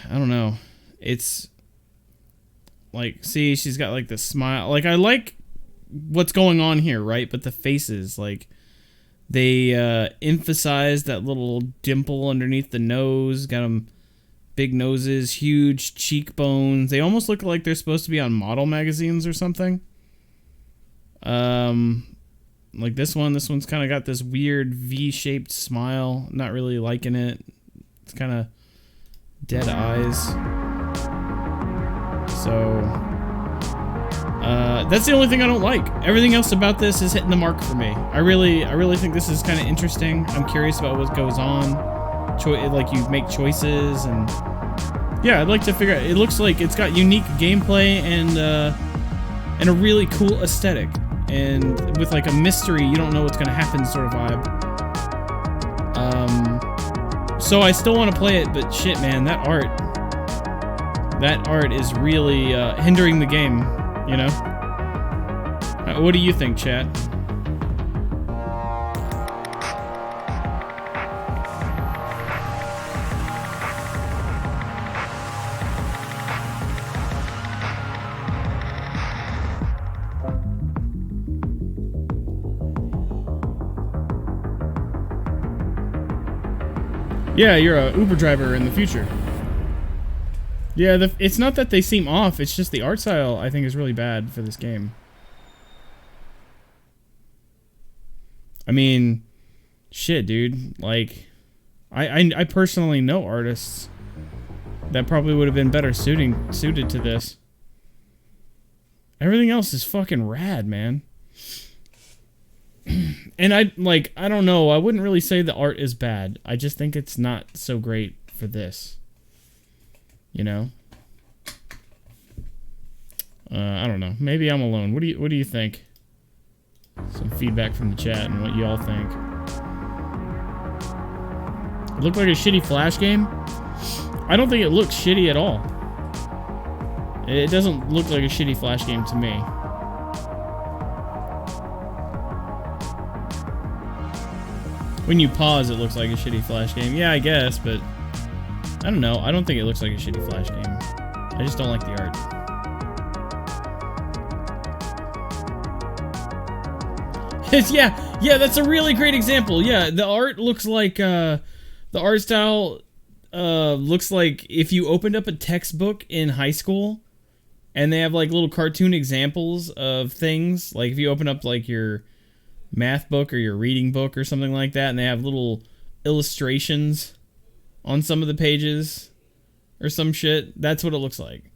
I don't know. It's like, see, she's got like this smile. Like, I like what's going on here, right? But the faces, like, they emphasize that little dimple underneath the nose. Got them big noses, huge cheekbones. They almost look like they're supposed to be on model magazines or something. Like this one's kind of got this weird V-shaped smile. Not really liking it. It's kind of dead eyes. So that's the only thing I don't like. Everything else about this is hitting the mark for me. I really think this is kind of interesting. I'm curious about what goes on. Like, you make choices, and yeah, I'd like to figure out. It looks like it's got unique gameplay and a really cool aesthetic, and with like a mystery, you don't know what's gonna happen sort of vibe. So I still want to play it, but shit, man, that art is really hindering the game, you know? What do you think, chat? Yeah, you're a Uber driver in the future. Yeah, it's not that they seem off, it's just the art style I think is really bad for this game. I mean, shit, dude. Like, I personally know artists that probably would have been better suited to this. Everything else is fucking rad, man. And I don't know, I wouldn't really say the art is bad. I just think it's not so great for this. You know? I don't know. Maybe I'm alone. What do you think? Some feedback from the chat and what y'all think. It looked like a shitty Flash game? I don't think it looks shitty at all. It doesn't look like a shitty Flash game to me. When you pause, it looks like a shitty Flash game. Yeah, I guess, but I don't know. I don't think it looks like a shitty Flash game. I just don't like the art. Yeah, that's a really great example. Yeah, the art looks like, the art style looks like if you opened up a textbook in high school and they have like little cartoon examples of things. Like if you open up like your math book or your reading book or something like that and they have little illustrations on some of the pages or some shit, that's what it looks like.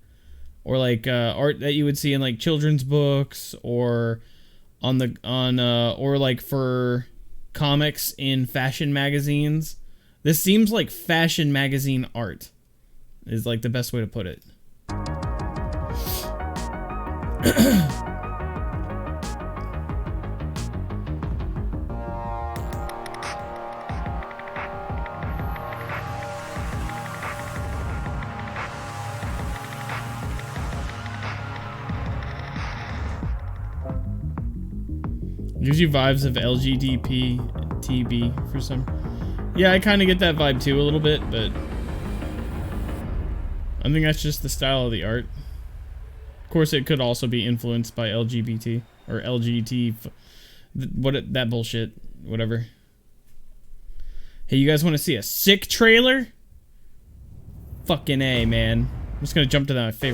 Or like art that you would see in like children's books or or like for comics in fashion magazines. This seems like fashion magazine art is like the best way to put it. Gives you vibes of LGDP-TB for some. Yeah, I kind of get that vibe too a little bit, but I think that's just the style of the art. Of course, it could also be influenced by LGBT or LGBT, that bullshit, whatever. Hey, you guys want to see a sick trailer? Fucking A, man. I'm just gonna jump to that favorite.